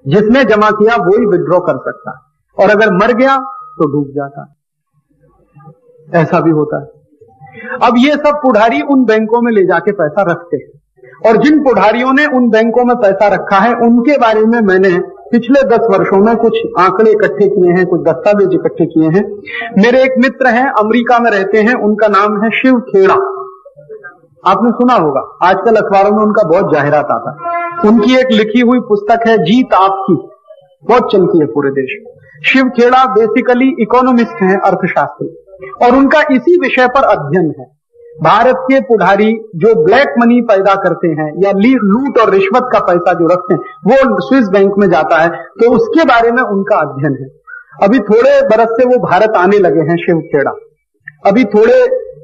जिसने जमा किया वो ही विड्रॉ कर सकता है, और अगर मर गया तो डूब जाता है। ऐसा भी होता है। अब ये सब पुढ़ारी उन बैंकों में ले जाके पैसा रखते हैं, और जिन पुढ़ारियों ने उन बैंकों में पैसा रखा है उनके बारे में मैंने पिछले 10 वर्षों में कुछ आंकड़े इकट्ठे किए हैं, कुछ दस्तावेज इकट्ठे किए हैं। मेरे एक मित्र हैं, अमेरिका में रहते हैं, उनका नाम है शिव खेड़ा। आपने सुना होगा, आजकल अखबारों में उनका बहुत जाहिरात आता है। उनकी एक लिखी हुई पुस्तक है जीत आपकी, बहुत चलती है पूरे देश में। शिव खेड़ा बेसिकली इकोनॉमिस्ट हैं, अर्थशास्त्री, और उनका इसी विषय पर अध्ययन है। भारत के पुढ़ारी जो ब्लैक मनी पैदा करते हैं या लूट और रिश्वत का पैसा जो रखते हैं वो स्विस बैंक में जाता है, तो उसके बारे में उनका अध्ययन है। अभी थोड़े बरस से वो भारत आने लगे हैं शिव खेड़ा। अभी थोड़े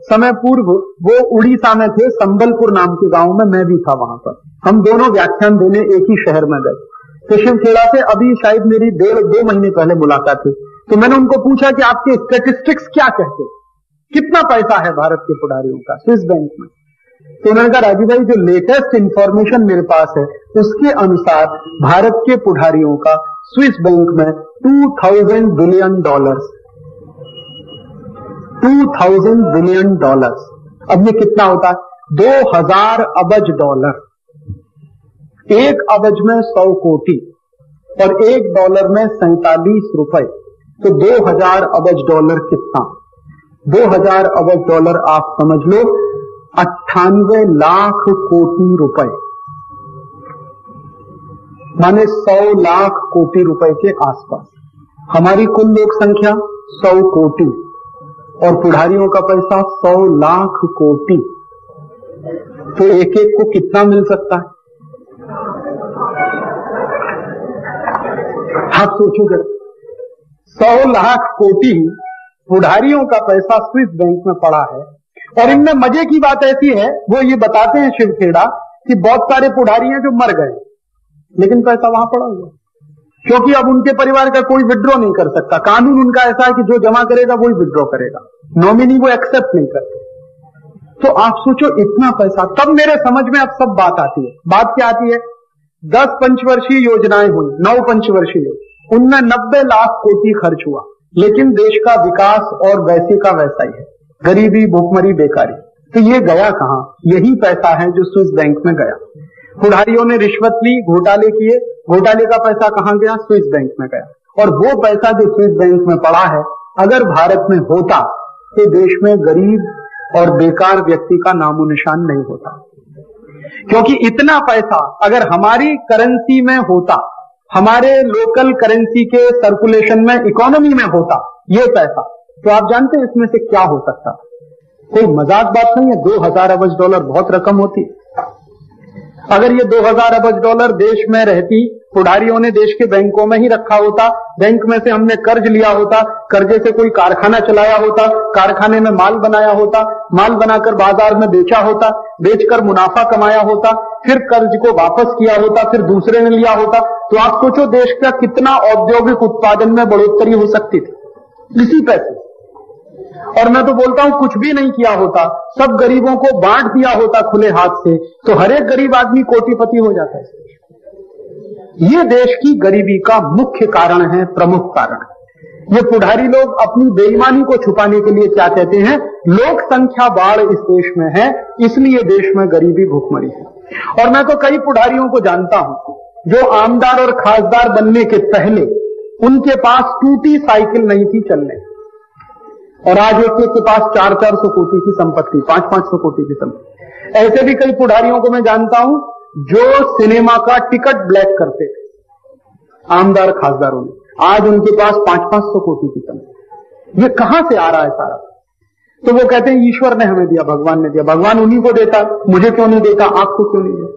समय पूर्व वो उड़ीसा में थे, संबलपुर नाम के गांव में, मैं भी था वहां पर। हम दोनों व्याख्यान देने एक ही शहर में गए। तो शिव खेड़ा से अभी शायद मेरी 1.5-2 महीने पहले मुलाकात हुई। तो मैंने उनको पूछा कि आपके स्टैटिस्टिक्स क्या कहते हैं, कितना पैसा है भारत के पुढ़ारियों का स्विस बैंक में। तो उन्होंने कहा राजीव भाई, जो लेटेस्ट इंफॉर्मेशन मेरे पास है उसके अनुसार भारत के पुढ़ारियों का स्विस बैंक में $2000 बिलियन, $2000 बिलियन। अब ये कितना होता है? 2000 अबज डॉलर। 1 अबज में 100 कोटी और $1 में 47 रुपए, तो 2000 अबज डॉलर कितना? 2000 अबज डॉलर आप समझ लो 98 लाख कोटी रुपए, माने 100 लाख कोटी रुपए के आसपास। हमारी कुल लोक संख्या 100 कोटी और पुढ़ारियों का पैसा 100 लाख कोटी, तो एक एक को कितना मिल सकता है? आप सोचो जरा, 100 लाख कोटी पुढ़ारियों का पैसा स्विस बैंक में पड़ा है। और इनमें मजे की बात ऐसी है, वो ये बताते हैं शिव खेड़ा कि बहुत सारे पुढ़ारी हैं जो मर गए लेकिन पैसा वहां पड़ा हुआ, क्योंकि अब उनके परिवार का कोई विड्रॉ नहीं कर सकता। कानून उनका ऐसा है कि जो जमा करेगा वही विड्रॉ करेगा, नॉमिनी वो एक्सेप्ट नहीं करते। तो आप सोचो इतना पैसा। तब मेरे समझ में अब सब बात आती है। बात क्या आती है? 10 पंचवर्षीय योजनाएं हुई, 9 पंचवर्षीय, उनमें 90 लाख कोटी खर्च हुआ, लेकिन देश का विकास और वैसे का वैसा ही है, गरीबी, भूखमरी, बेकारी। तो ये गया कहां? यही पैसा है जो स्विस बैंक में गया। पुढ़ारियों ने रिश्वत ली, घोटाले किए, घोटाले का पैसा कहां गया? स्विस बैंक में गया। और वो पैसा जो स्विस बैंक में पड़ा है, अगर भारत में होता तो देश में गरीब और बेकार व्यक्ति का नामो निशान नहीं होता, क्योंकि इतना पैसा अगर हमारी करेंसी में होता, हमारे लोकल करेंसी के सर्कुलेशन में, इकोनॉमी में होता ये पैसा, तो आप जानते हैं इसमें से क्या हो सकता? कोई मजाक बात नहीं है। 2000 अबज डॉलर बहुत रकम होती है। अगर ये 2000 अबज डॉलर देश में रहती, पुढ़ारियों ने देश के बैंकों में ही रखा होता, बैंक में से हमने कर्ज लिया होता, कर्जे से कोई कारखाना चलाया होता, कारखाने में माल बनाया होता, माल बनाकर बाजार में बेचा होता, बेचकर मुनाफा कमाया होता, फिर कर्ज को वापस किया होता, फिर दूसरे ने लिया होता, तो आप सोचो देश का कितना औद्योगिक उत्पादन में बढ़ोतरी हो सकती थी इसी पैसे। और मैं तो बोलता हूं कुछ भी नहीं किया होता, सब गरीबों को बांट दिया होता खुले हाथ से, तो हर एक गरीब आदमी कोटिपति हो जाता है। ये देश की गरीबी का मुख्य कारण है, प्रमुख कारण है। ये पुढ़ारी लोग अपनी बेईमानी को छुपाने के लिए क्या कहते हैं? लोक संख्या बाढ़ इस देश में है, इसलिए देश में गरीबी, भूखमरी है। और मैं तो कई पुढ़ारियों को जानता हूं जो आमदार और खासदार बनने के पहले उनके पास टूटी साइकिल नहीं थी चलने, और आज एक के पास 400-400 कोटी की संपत्ति, 500-500 कोटी की संपत्ति। ऐसे भी कई पुढ़ारियों को मैं जानता हूं जो सिनेमा का टिकट ब्लैक करते थे, आमदार खासदारों में, आज उनके पास 500-500 कोटी की संपत्ति। ये कहां से आ रहा है सारा? तो वो कहते हैं ईश्वर ने हमें दिया, भगवान ने दिया, भगवान उन्हीं को देता, मुझे क्यों नहीं देता, आपको क्यों नहीं देता?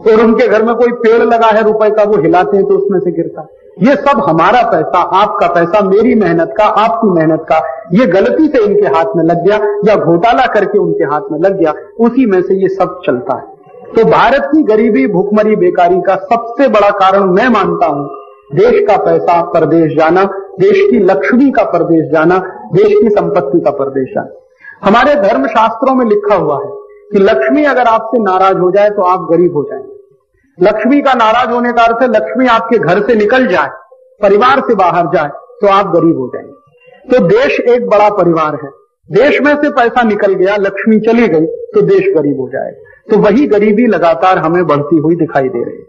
और उनके घर में कोई पेड़ लगा है रुपए का, वो हिलाते हैं तो उसमें से गिरता है। ये सब हमारा पैसा, आपका पैसा, मेरी मेहनत का, आपकी मेहनत का, ये गलती से इनके हाथ में लग गया या घोटाला करके उनके हाथ में लग गया, उसी में से ये सब चलता है। तो भारत की गरीबी, भूखमरी, बेकारी का सबसे बड़ा कारण मैं मानता हूं देश का पैसा परदेश जाना, देश की लक्ष्मी का परदेश जाना, देश की संपत्ति का परदेश जाना। हमारे धर्म शास्त्रों में लिखा हुआ है कि लक्ष्मी अगर आपसे नाराज हो जाए तो आप गरीब हो जाएंगे, लक्ष्मी का नाराज होने का अर्थ है लक्ष्मी आपके घर से निकल जाए, परिवार से बाहर जाए तो आप गरीब हो जाएंगे। तो देश एक बड़ा परिवार है, देश में से पैसा निकल गया, लक्ष्मी चली गई तो देश गरीब हो जाएगा। तो वही गरीबी लगातार हमें बढ़ती हुई दिखाई दे रही है।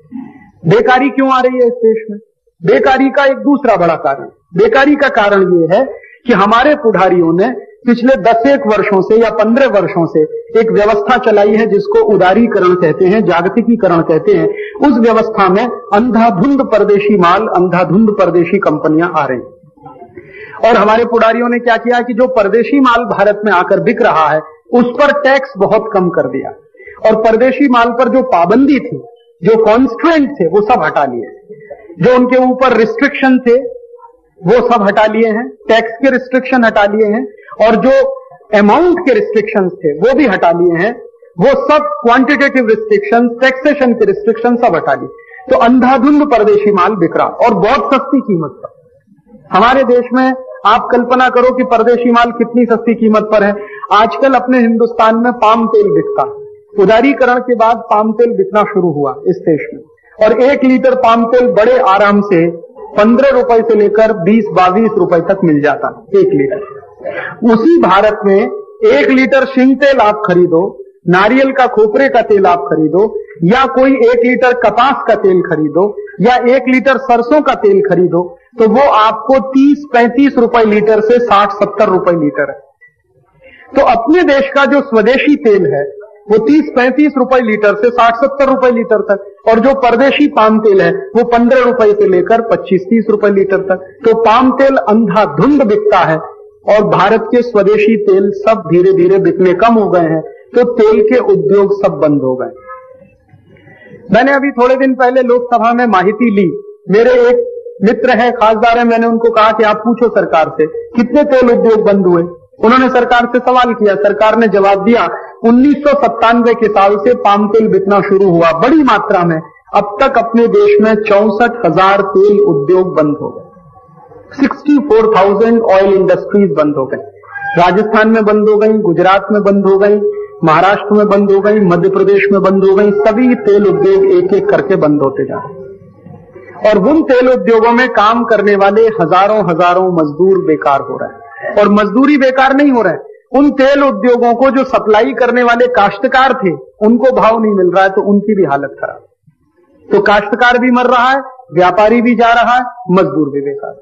बेकारी क्यों आ रही है इस देश में? बेकारी का एक दूसरा बड़ा कारण, बेकारी का कारण ये है कि हमारे पुढ़ारियों ने पिछले 10 वर्षों से या 15 वर्षों से एक व्यवस्था चलाई है जिसको उदारीकरण कहते हैं, जागतिकीकरण कहते हैं। उस व्यवस्था में अंधाधुंध परदेशी माल, अंधाधुंध परदेशी कंपनियां आ रही हैं। और हमारे पुढ़ारियों ने क्या किया कि जो परदेशी माल भारत में आकर बिक रहा है उस पर टैक्स बहुत कम कर दिया, और परदेशी माल पर जो पाबंदी थी, जो कॉन्स्ट्रेंट थे, वो सब हटा लिए। जो उनके ऊपर रिस्ट्रिक्शन थे वो सब हटा लिए हैं, टैक्स के रिस्ट्रिक्शन हटा लिए हैं, और जो अमाउंट के रिस्ट्रिक्शंस थे वो भी हटा लिए हैं। वो सब क्वांटिटेटिव रिस्ट्रिक्शन, टैक्सेशन के रिस्ट्रिक्शन सब हटा लिए। तो अंधाधुंध परदेशी माल बिक रहा और बहुत सस्ती कीमत पर। हमारे देश में आप कल्पना करो कि परदेशी माल कितनी सस्ती कीमत पर है। आजकल अपने हिंदुस्तान में पाम तेल बिकता है। उदारीकरण के बाद पाम तेल बिकना शुरू हुआ इस देश में, और 1 लीटर पाम तेल बड़े आराम से 15 रुपए से लेकर 20-22 रुपए तक मिल जाता है 1 लीटर। उसी भारत में 1 लीटर शिंग तेल आप खरीदो, नारियल का खोपरे का तेल आप खरीदो, या कोई 1 लीटर कपास का तेल खरीदो, या 1 लीटर सरसों का तेल खरीदो, तो वो आपको 30-35 रुपए लीटर से 60-70 रुपए लीटर है। तो अपने देश का जो स्वदेशी तेल है वो 30-35 रुपए लीटर से 60-70 रुपए लीटर तक, और जो परदेशी पाम तेल है वो 15 रुपए से लेकर 25-30 रुपए लीटर तक। तो पाम तेल अंधाधुंध बिकता है और भारत के स्वदेशी तेल सब धीरे धीरे बिकने कम हो गए हैं। तो तेल के उद्योग सब बंद हो गए। मैंने अभी थोड़े दिन पहले लोकसभा में माहिती ली, मेरे एक मित्र हैं, खासदार हैं, मैंने उनको कहा कि आप पूछो सरकार से कितने तेल उद्योग बंद हुए। उन्होंने सरकार से सवाल किया, सरकार ने जवाब दिया 1997 के साल से पाम तेल बिकना शुरू हुआ बड़ी मात्रा में, अब तक अपने देश में 64,000 तेल उद्योग बंद हो गए। 64,000 ऑयल इंडस्ट्रीज बंद हो गई। राजस्थान में बंद हो गई, गुजरात में बंद हो गई, महाराष्ट्र में बंद हो गई, मध्य प्रदेश में बंद हो गई। सभी तेल उद्योग एक एक करके बंद होते जा रहे हैं, और उन तेल उद्योगों में काम करने वाले हजारों मजदूर बेकार हो रहे हैं। और मजदूरी बेकार नहीं हो रहा है, उन तेल उद्योगों को जो सप्लाई करने वाले काश्तकार थे उनको भाव नहीं मिल रहा है, तो उनकी भी हालत खराब। तो काश्तकार भी मर रहा है, व्यापारी भी जा रहा है, मजदूर भी बेकार।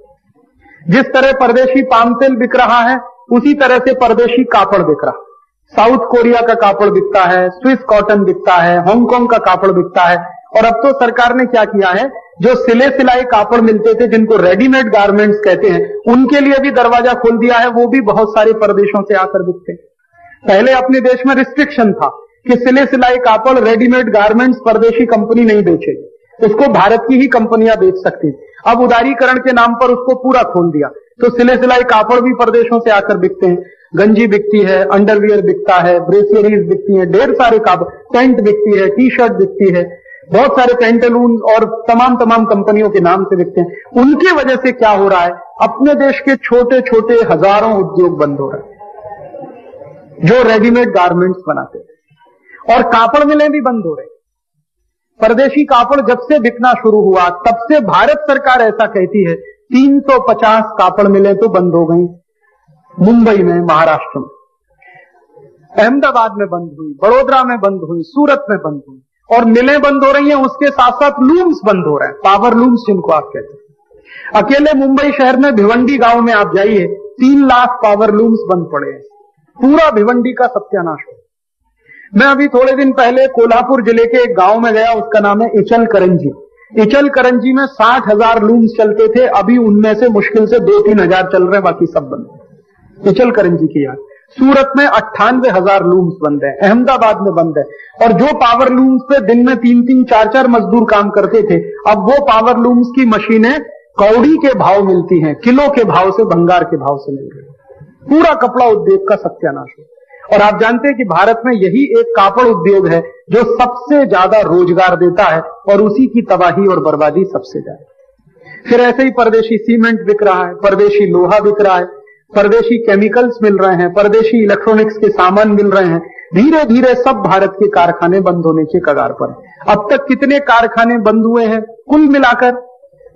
जिस तरह परदेशी पाम तेल बिक रहा है उसी तरह से परदेशी कापड़ बिक रहा है। साउथ कोरिया का कापड़ बिकता है, स्विस कॉटन बिकता है, हांगकांग का कापड़ बिकता है। और अब तो सरकार ने क्या किया है, जो सिले सिलाई कापड़ मिलते थे जिनको रेडीमेड गारमेंट्स कहते हैं, उनके लिए भी दरवाजा खोल दिया है, वो भी बहुत सारे प्रदेशों से आकर बिकते। पहले अपने देश में रिस्ट्रिक्शन था कि सिले सिलाई कापड़, रेडीमेड गारमेंट्स परदेशी कंपनी नहीं बेचेगी, उसको भारत की ही कंपनियां बेच सकती। अब उदारीकरण के नाम पर उसको पूरा खोल दिया, तो सिले सिलाई कापड़ भी प्रदेशों से आकर बिकते हैं। गंजी बिकती है, अंडरवियर बिकता है, ब्रेसियरीज बिकती है, ढेर सारे कापड़, पेंट बिकती है, टी शर्ट बिकती है, बहुत सारे पेंटलून और तमाम कंपनियों के नाम से बिकते हैं। उनकी वजह से क्या हो रहा है, अपने देश के छोटे छोटे हजारों उद्योग बंद हो रहे हैं जो रेडीमेड गारमेंट्स बनाते हैं, और कापड़ मिलें भी बंद हो रहे हैं। परदेशी कापड़ जब से बिकना शुरू हुआ तब से भारत सरकार ऐसा कहती है 350 कापड़ मिलें तो बंद हो गई। मुंबई में, महाराष्ट्र में, अहमदाबाद में बंद हुई, बड़ोदरा में बंद हुई, सूरत में बंद हुई, और मिलें बंद हो रही हैं, उसके साथ साथ लूम्स बंद हो रहे हैं, पावर लूम्स जिनको आप कहते हैं। अकेले मुंबई शहर में भिवंडी गांव में आप जाइए, 3 लाख पावर लूम्स बंद पड़े हैं। पूरा भिवंडी का सत्यानाश हो। मैं अभी थोड़े दिन पहले कोल्हापुर जिले के एक गांव में गया, उसका नाम है इचल करंजी। इचल करंजी में 60,000 लूम्स चलते थे, अभी उनमें से मुश्किल से 2-3 हजार चल रहे हैं, बाकी सब बंद। इचल करंजी की याद। सूरत में 98,000 लूम्स बंद है, अहमदाबाद में बंद है। और जो पावर लूम्स पे दिन में 3-3, 4-4 मजदूर काम करते थे, अब वो पावर लूम्स की मशीनें कौड़ी के भाव मिलती हैं, किलो के भाव से, भंगार के भाव से मिल रही। पूरा कपड़ा उद्योग का सत्यानाश है। और आप जानते हैं कि भारत में यही एक कापड़ उद्योग है जो सबसे ज्यादा रोजगार देता है, और उसी की तबाही और बर्बादी सबसे ज्यादा। फिर ऐसे ही परदेशी सीमेंट बिक रहा है, परदेशी लोहा बिक रहा है, परदेशी केमिकल्स मिल रहे हैं, परदेशी इलेक्ट्रॉनिक्स के सामान मिल रहे हैं, धीरे धीरे सब भारत के कारखाने बंद होने के कगार पर हैं। अब तक कितने कारखाने बंद हुए हैं कुल मिलाकर?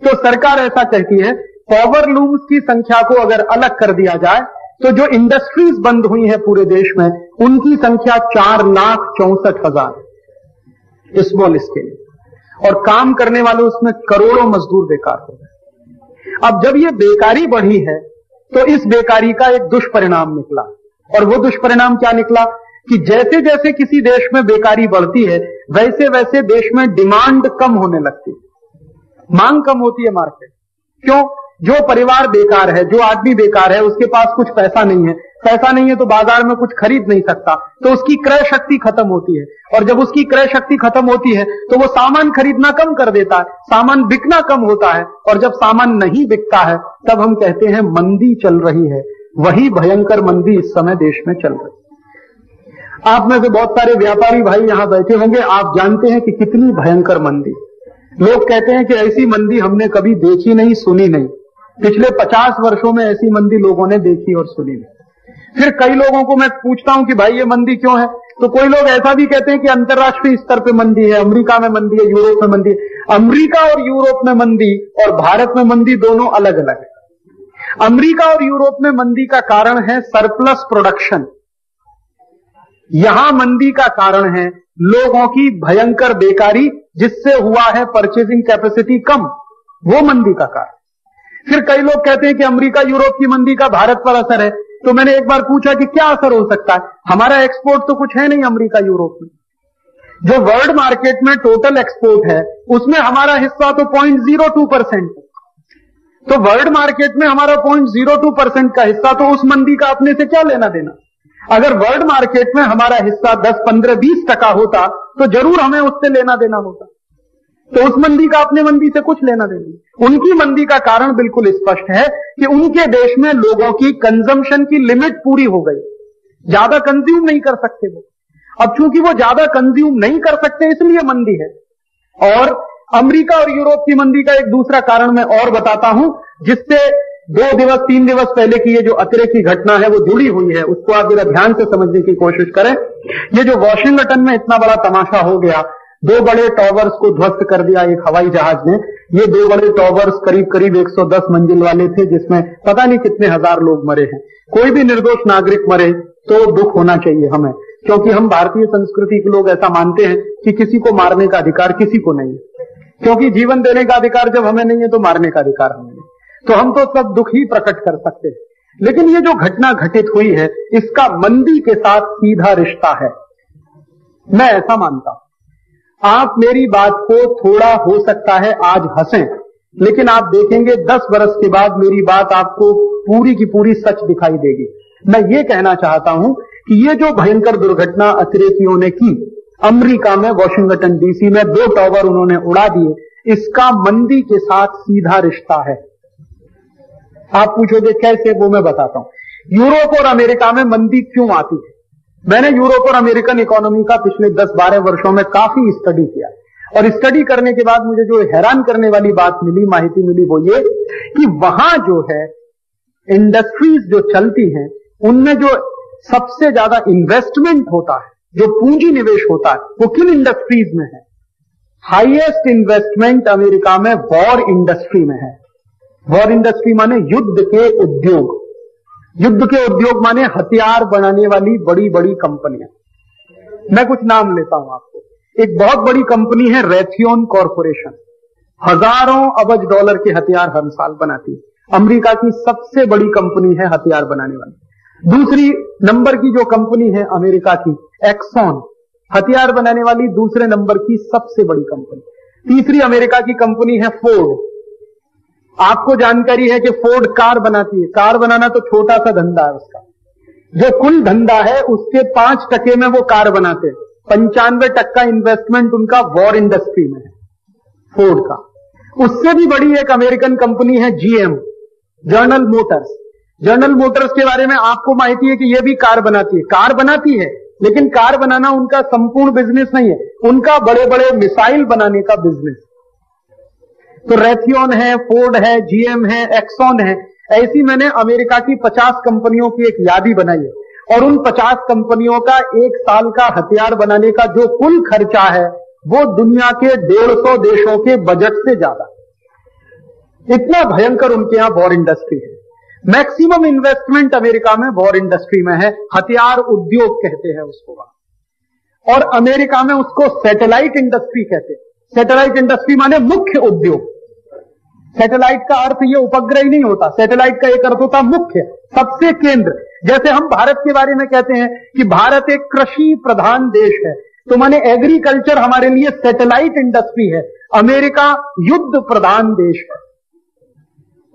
तो सरकार ऐसा कहती है पावर लूम्स की संख्या को अगर अलग कर दिया जाए तो जो इंडस्ट्रीज बंद हुई है पूरे देश में उनकी संख्या 4,64,000 स्मॉल स्केल, और काम करने वाले उसमें करोड़ों मजदूर बेकार हो गए। अब जब ये बेकारी बढ़ी है तो इस बेकारी का एक दुष्परिणाम निकला, और वो दुष्परिणाम क्या निकला कि जैसे जैसे किसी देश में बेकारी बढ़ती है वैसे वैसे देश में डिमांड कम होने लगती है, मांग कम होती है मार्केट। क्यों? जो परिवार बेकार है, जो आदमी बेकार है, उसके पास कुछ पैसा नहीं है तो बाजार में कुछ खरीद नहीं सकता, तो उसकी क्रय शक्ति खत्म होती है, और जब उसकी क्रय शक्ति खत्म होती है तो वो सामान खरीदना कम कर देता है, सामान बिकना कम होता है, और जब सामान नहीं बिकता है तब हम कहते हैं मंदी चल रही है। वही भयंकर मंदी इस समय देश में चल रही है। आप में से बहुत सारे व्यापारी भाई यहां बैठे होंगे, आप जानते हैं कि कितनी भयंकर मंदी। लोग कहते हैं कि ऐसी मंदी हमने कभी देखी नहीं, सुनी नहीं। पिछले 50 वर्षों में ऐसी मंदी लोगों ने देखी और सुनी नहीं। फिर कई लोगों को मैं पूछता हूं कि भाई ये मंदी क्यों है, तो कोई लोग ऐसा भी कहते हैं कि अंतर्राष्ट्रीय स्तर पे मंदी है, अमेरिका में मंदी है, यूरोप में मंदी है। अमेरिका और यूरोप में मंदी और भारत में मंदी दोनों अलग अलग है। अमेरिका और यूरोप में मंदी का कारण है सरप्लस प्रोडक्शन, यहां मंदी का कारण है लोगों की भयंकर बेकारी, जिससे हुआ है परचेसिंग कैपेसिटी कम, वो मंदी का कारण। फिर कई लोग कहते हैं कि अमेरिका यूरोप की मंदी का भारत पर असर है, तो मैंने एक बार पूछा कि क्या असर हो सकता है? हमारा एक्सपोर्ट तो कुछ है नहीं अमेरिका यूरोप में। जो वर्ल्ड मार्केट में टोटल एक्सपोर्ट है उसमें हमारा हिस्सा तो 0.02% है, तो वर्ल्ड मार्केट में हमारा 0.02% का हिस्सा, तो उस मंदी का अपने से क्या लेना देना? अगर वर्ल्ड मार्केट में हमारा हिस्सा 10, 15, 20% होता तो जरूर हमें उससे लेना देना होता, तो उस मंदी का अपने मंदी से कुछ लेना देना। उनकी मंदी का कारण बिल्कुल स्पष्ट है कि उनके देश में लोगों की कंजम्पशन की लिमिट पूरी हो गई, ज्यादा कंज्यूम नहीं कर सकते वो। अब चूंकि वो ज्यादा कंज्यूम नहीं कर सकते इसलिए मंदी है। और अमेरिका और यूरोप की मंदी का एक दूसरा कारण मैं और बताता हूं, जिससे 2 दिवस 3 दिवस पहले की ये जो अतिरेक की घटना है वो जुड़ी हुई है, उसको आप जरा ध्यान से समझने की कोशिश करें। ये जो वॉशिंगटन में इतना बड़ा तमाशा हो गया, 2 बड़े टॉवर्स को ध्वस्त कर दिया एक हवाई जहाज ने। ये 2 बड़े टॉवर्स करीब करीब 110 मंजिल वाले थे, जिसमें पता नहीं कितने हजार लोग मरे हैं। कोई भी निर्दोष नागरिक मरे तो दुख होना चाहिए हमें, क्योंकि हम भारतीय संस्कृति के लोग ऐसा मानते हैं कि किसी को मारने का अधिकार किसी को नहीं है, क्योंकि जीवन देने का अधिकार जब हमें नहीं है तो मारने का अधिकार हमें नहीं, तो हम तो सब दुख ही प्रकट कर सकते हैं। लेकिन ये जो घटना घटित हुई है इसका मंदी के साथ सीधा रिश्ता है, मैं ऐसा मानता हूं। आप मेरी बात को थोड़ा हो सकता है आज हंसें, लेकिन आप देखेंगे 10 वर्ष के बाद मेरी बात आपको पूरी की पूरी सच दिखाई देगी। मैं ये कहना चाहता हूं कि ये जो भयंकर दुर्घटना अतिरेकियों ने की अमेरिका में, वॉशिंगटन डीसी में 2 टॉवर उन्होंने उड़ा दिए, इसका मंदी के साथ सीधा रिश्ता है। आप पूछोगे कैसे, वो मैं बताता हूं। यूरोप और अमेरिका में मंदी क्यों आती है? मैंने यूरोप और अमेरिकन इकोनॉमी का पिछले 10-12 वर्षों में काफी स्टडी किया, और स्टडी करने के बाद मुझे जो हैरान करने वाली बात मिली, माहिती मिली, वो ये कि वहां जो है इंडस्ट्रीज जो चलती हैं उनमें जो सबसे ज्यादा इन्वेस्टमेंट होता है, जो पूंजी निवेश होता है, वो किन इंडस्ट्रीज में है? हाईएस्ट इन्वेस्टमेंट अमेरिका में वॉर इंडस्ट्री में है। वॉर इंडस्ट्री माने युद्ध के उद्योग, युद्ध के उद्योग माने हथियार बनाने वाली बड़ी बड़ी कंपनियां। मैं कुछ नाम लेता हूं आपको। एक बहुत बड़ी कंपनी है रेथियोन कॉरपोरेशन, हजारों अबज डॉलर के हथियार हर साल बनाती है, अमेरिका की सबसे बड़ी कंपनी है हथियार बनाने वाली। दूसरी नंबर की जो कंपनी है अमेरिका की, एक्सॉन, हथियार बनाने वाली दूसरे नंबर की सबसे बड़ी कंपनी। तीसरी अमेरिका की कंपनी है फोर्ड। आपको जानकारी है कि फोर्ड कार बनाती है। कार बनाना तो छोटा सा धंधा है उसका, जो कुल धंधा है उसके 5% में वो कार बनाते हैं। 95% इन्वेस्टमेंट उनका वॉर इंडस्ट्री में है, फोर्ड का। उससे भी बड़ी एक अमेरिकन कंपनी है GM, general Motors. General Motors के बारे में आपको माहिती है कि यह भी कार बनाती है। कार बनाती है, लेकिन कार बनाना उनका संपूर्ण बिजनेस नहीं है, उनका बड़े बड़े मिसाइल बनाने का बिजनेस। तो रेथियोन है, फोर्ड है, जीएम है, एक्सॉन है। ऐसी मैंने अमेरिका की 50 कंपनियों की एक यादी बनाई है, और उन 50 कंपनियों का एक साल का हथियार बनाने का जो कुल खर्चा है वो दुनिया के 150 देशों के बजट से ज्यादा। इतना भयंकर उनके यहां वॉर इंडस्ट्री है। मैक्सिमम इन्वेस्टमेंट अमेरिका में वॉर इंडस्ट्री में है, हथियार उद्योग कहते हैं उसको वहां। और अमेरिका में उसको सैटेलाइट इंडस्ट्री कहते हैं। सैटेलाइट इंडस्ट्री माने मुख्य उद्योग। सैटेलाइट का अर्थ ये उपग्रह ही नहीं होता, सैटेलाइट का एक अर्थ होता मुख्य, सबसे केंद्र। जैसे हम भारत के बारे में कहते हैं कि भारत एक कृषि प्रधान देश है, तो माने एग्रीकल्चर हमारे लिए सैटेलाइट इंडस्ट्री है। अमेरिका युद्ध प्रधान देश है,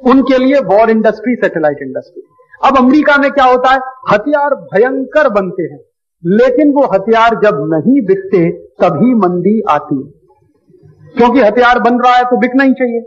उनके लिए वॉर इंडस्ट्री सैटेलाइट इंडस्ट्री। अब अमेरिका में क्या होता है, हथियार भयंकर बनते हैं, लेकिन वो हथियार जब नहीं बिकते तभी मंदी आती है, क्योंकि हथियार बन रहा है तो बिकना ही चाहिए।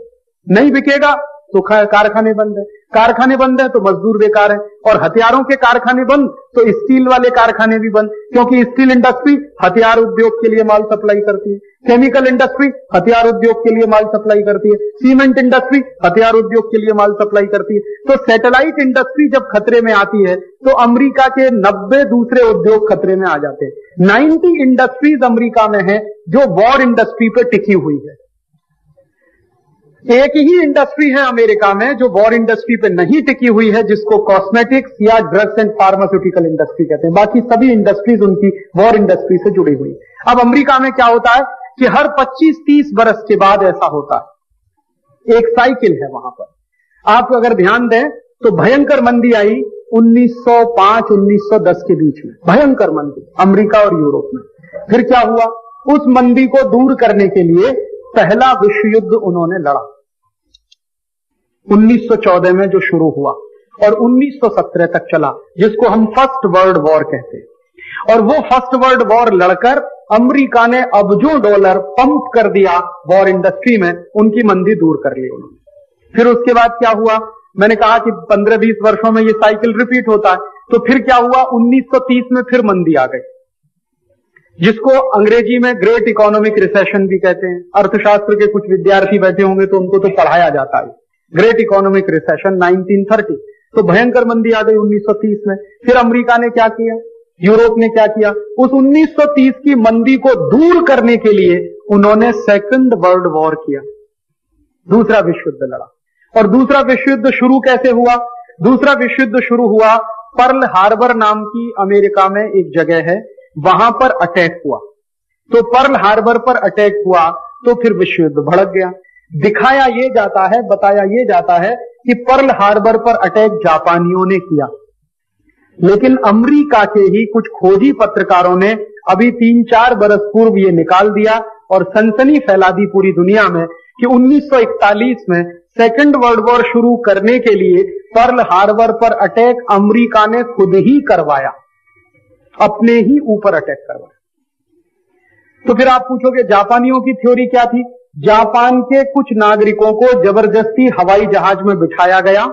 नहीं बिकेगा तो कारखाने बंद है, कारखाने बंद है तो मजदूर बेकार है, और हथियारों के कारखाने बंद तो स्टील वाले कारखाने भी बंद, क्योंकि स्टील इंडस्ट्री हथियार उद्योग के लिए माल सप्लाई करती है, केमिकल इंडस्ट्री हथियार उद्योग के लिए माल सप्लाई करती है, सीमेंट इंडस्ट्री हथियार उद्योग के लिए माल सप्लाई करती है। तो सैटेलाइट इंडस्ट्री जब खतरे में आती है तो अमेरिका के 90 दूसरे उद्योग खतरे में आ जाते हैं। 90 इंडस्ट्रीज अमेरिका में है जो वॉर इंडस्ट्री पे टिकी हुई है। एक ही इंडस्ट्री है अमेरिका में जो वॉर इंडस्ट्री पे नहीं टिकी हुई है, जिसको कॉस्मेटिक्स या ड्रग्स एंड फार्मास्यूटिकल इंडस्ट्री कहते हैं। बाकी सभी इंडस्ट्रीज उनकी वॉर इंडस्ट्री से जुड़ी हुई। अब अमेरिका में क्या होता है कि हर 25-30 बरस के बाद ऐसा होता है, एक साइकिल है वहां पर। आप अगर ध्यान दें तो भयंकर मंदी आई 1905-1910 के बीच में, भयंकर मंदी अमेरिका और यूरोप में। फिर क्या हुआ, उस मंदी को दूर करने के लिए पहला विश्व युद्ध उन्होंने लड़ा 1914 में, जो शुरू हुआ और 1917 तक चला, जिसको हम फर्स्ट वर्ल्ड वॉर कहते हैं। और वो फर्स्ट वर्ल्ड वॉर लड़कर अमेरिका ने अबजों डॉलर पंप कर दिया वॉर इंडस्ट्री में, उनकी मंदी दूर कर ली उन्होंने। फिर उसके बाद क्या हुआ, मैंने कहा कि 15-20 वर्षों में ये साइकिल रिपीट होता है। तो फिर क्या हुआ, 1930 में फिर मंदी आ गई, जिसको अंग्रेजी में ग्रेट इकोनॉमिक रिसेशन भी कहते हैं। अर्थशास्त्र के कुछ विद्यार्थी बैठे होंगे तो उनको तो पढ़ाया जाता है ग्रेट इकोनॉमिक रिसेशन 1930। तो भयंकर मंदी आ गई 1930 में। फिर अमेरिका ने क्या किया, यूरोप ने क्या किया, उस 1930 की मंदी को दूर करने के लिए उन्होंने सेकंड वर्ल्ड वॉर किया, दूसरा विश्व युद्ध लड़ा। और दूसरा विश्व युद्ध शुरू कैसे हुआ, दूसरा विश्व युद्ध शुरू हुआ पर्ल हार्बर नाम की अमेरिका में एक जगह है, वहां पर अटैक हुआ। तो पर्ल हार्बर पर अटैक हुआ तो फिर विश्व युद्ध भड़क गया। दिखाया ये जाता है, बताया ये जाता है कि पर्ल हार्बर पर अटैक जापानियों ने किया, लेकिन अमेरिका के ही कुछ खोजी पत्रकारों ने अभी 3-4 बरस पूर्व ये निकाल दिया और सनसनी फैला दी पूरी दुनिया में कि 1941 में सेकंड वर्ल्ड वॉर शुरू करने के लिए पर्ल हार्बर पर अटैक अमेरिका ने खुद ही करवाया, अपने ही ऊपर अटैक करवाया। तो फिर आप पूछोगे जापानियों की थ्योरी क्या थी। जापान के कुछ नागरिकों को जबरदस्ती हवाई जहाज में बिठाया गया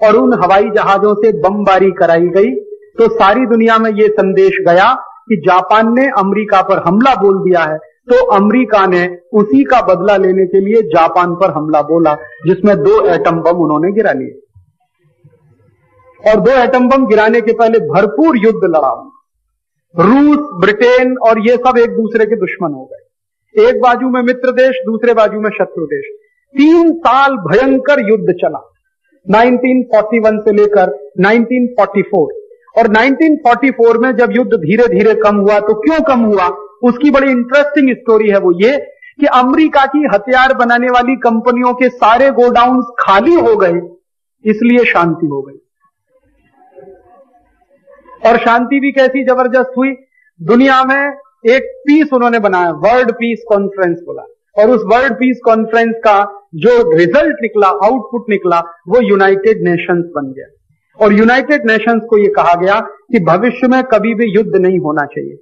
और उन हवाई जहाजों से बमबारी कराई गई। तो सारी दुनिया में यह संदेश गया कि जापान ने अमेरिका पर हमला बोल दिया है, तो अमेरिका ने उसी का बदला लेने के लिए जापान पर हमला बोला, जिसमें 2 एटम बम उन्होंने गिरा लिए। और 2 एटम बम गिराने के पहले भरपूर युद्ध लड़ा। रूस, ब्रिटेन और ये सब एक दूसरे के दुश्मन हो गए, एक बाजू में मित्र देश, दूसरे बाजू में शत्रु देश। 3 साल भयंकर युद्ध चला, 1941 से लेकर 1944। और 1944 में जब युद्ध धीरे धीरे कम हुआ, तो क्यों कम हुआ, उसकी बड़ी इंटरेस्टिंग स्टोरी है। वो ये कि अमेरिका की हथियार बनाने वाली कंपनियों के सारे गोडाउन खाली हो गए, इसलिए शांति हो गई। और शांति भी कैसी जबरदस्त हुई, दुनिया में एक पीस उन्होंने बनाया, वर्ल्ड पीस कॉन्फ्रेंस बोला। और उस वर्ल्ड पीस कॉन्फ्रेंस का जो रिजल्ट निकला, आउटपुट निकला, वो यूनाइटेड नेशंस बन गया। और यूनाइटेड नेशंस को यह कहा गया कि भविष्य में कभी भी युद्ध नहीं होना चाहिए।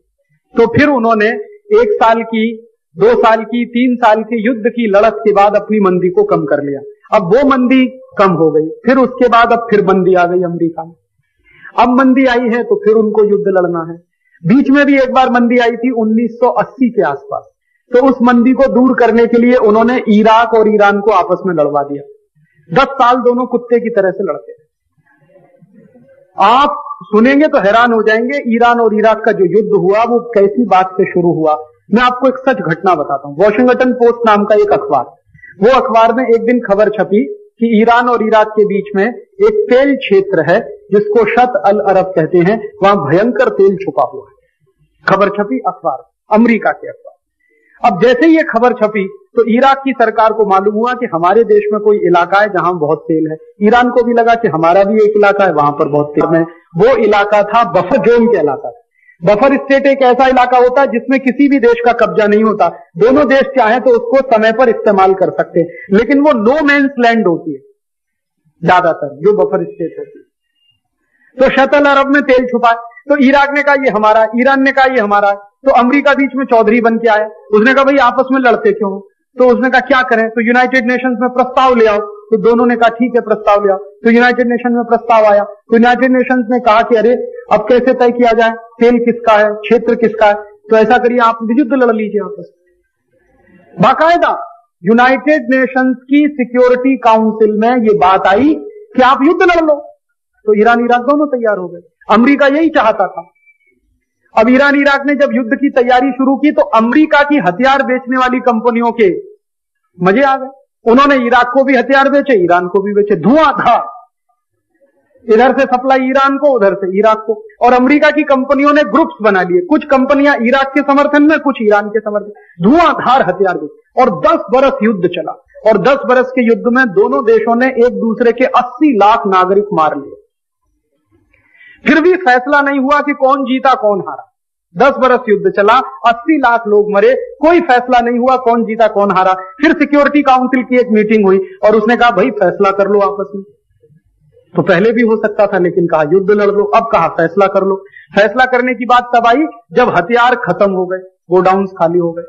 तो फिर उन्होंने 1 साल की, 2 साल की, 3 साल की युद्ध की लड़त के बाद अपनी मंदी को कम कर लिया। अब वो मंदी कम हो गई, फिर उसके बाद अब फिर मंदी आ गई अमेरिका में। अब मंदी आई है तो फिर उनको युद्ध लड़ना है। बीच में भी एक बार मंदी आई थी 1980 के आसपास, तो उस मंदी को दूर करने के लिए उन्होंने इराक और ईरान को आपस में लड़वा दिया। 10 साल दोनों कुत्ते की तरह से लड़ते। आप सुनेंगे तो हैरान हो जाएंगे, ईरान और इराक का जो युद्ध हुआ वो कैसी बात से शुरू हुआ। मैं आपको एक सच घटना बताता हूं। वॉशिंगटन पोस्ट नाम का एक अखबार, वो अखबार में एक दिन खबर छपी कि ईरान और इराक के बीच में एक तेल क्षेत्र है जिसको शत अल अरब कहते हैं, वहां भयंकर तेल छुपा हुआ है। खबर छपी अखबार, अमेरिका के अखबार। अब जैसे ही ये खबर छपी तो इराक की सरकार को मालूम हुआ कि हमारे देश में कोई इलाका है जहां बहुत तेल है। ईरान को भी लगा कि हमारा भी एक इलाका है, वहां पर बहुत तेल है। वो इलाका था बफर जोन के इलाका। बफर स्टेट एक ऐसा इलाका होता है जिसमें किसी भी देश का कब्जा नहीं होता, दोनों देश चाहें तो उसको समय पर इस्तेमाल कर सकते हैं, लेकिन वो नो मैंस लैंड होती है ज्यादातर जो बफर स्टेट होती है। तो शतल अरब में तेल छुपा है, तो इराक ने कहा ये हमारा, ईरान ने कहा ये हमारा, तो अमेरिका बीच में चौधरी बन के आया। उसने कहा भाई आपस में लड़ते क्यों हो? तो उसने कहा क्या करें, तो यूनाइटेड नेशंस में प्रस्ताव ले आओ। तो दोनों ने कहा ठीक है प्रस्ताव ले आओ। तो यूनाइटेड नेशन में प्रस्ताव आया, तो यूनाइटेड नेशंस ने कहा कि अरे अब कैसे तय किया जाए, तेल किसका है, क्षेत्र किसका है, तो ऐसा करिए आप युद्ध लड़ लीजिए आपस। बाकायदा यूनाइटेड नेशंस की सिक्योरिटी काउंसिल में ये बात आई कि आप युद्ध लड़ लो। तो ईरान इराक दोनों तैयार हो गए। अमेरिका यही चाहता था। अब ईरान इराक ने जब युद्ध की तैयारी शुरू की तो अमेरिका की हथियार बेचने वाली कंपनियों के मजे आ गए। उन्होंने इराक को भी हथियार बेचे, ईरान को भी बेचे, धुआंधार। इधर से सप्लाई ईरान को, उधर से इराक को। और अमेरिका की कंपनियों ने ग्रुप्स बना लिए, कुछ कंपनियां इराक के समर्थन में, कुछ ईरान के समर्थन, धुआंधार हथियार बेचे। और 10 बरस युद्ध चला, और 10 बरस के युद्ध में दोनों देशों ने एक दूसरे के 80 लाख नागरिक मार लिए। फिर भी फैसला नहीं हुआ कि कौन जीता कौन हारा। 10 बरस युद्ध चला, 80 लाख लोग मरे, कोई फैसला नहीं हुआ कौन जीता कौन हारा। फिर सिक्योरिटी काउंसिल की एक मीटिंग हुई और उसने कहा भाई फैसला कर लो आपस में। तो पहले भी हो सकता था, लेकिन कहा युद्ध लड़ लो। अब कहा फैसला कर लो। फैसला करने की बात तब आई जब हथियार खत्म हो गए, गोडाउन खाली हो गए,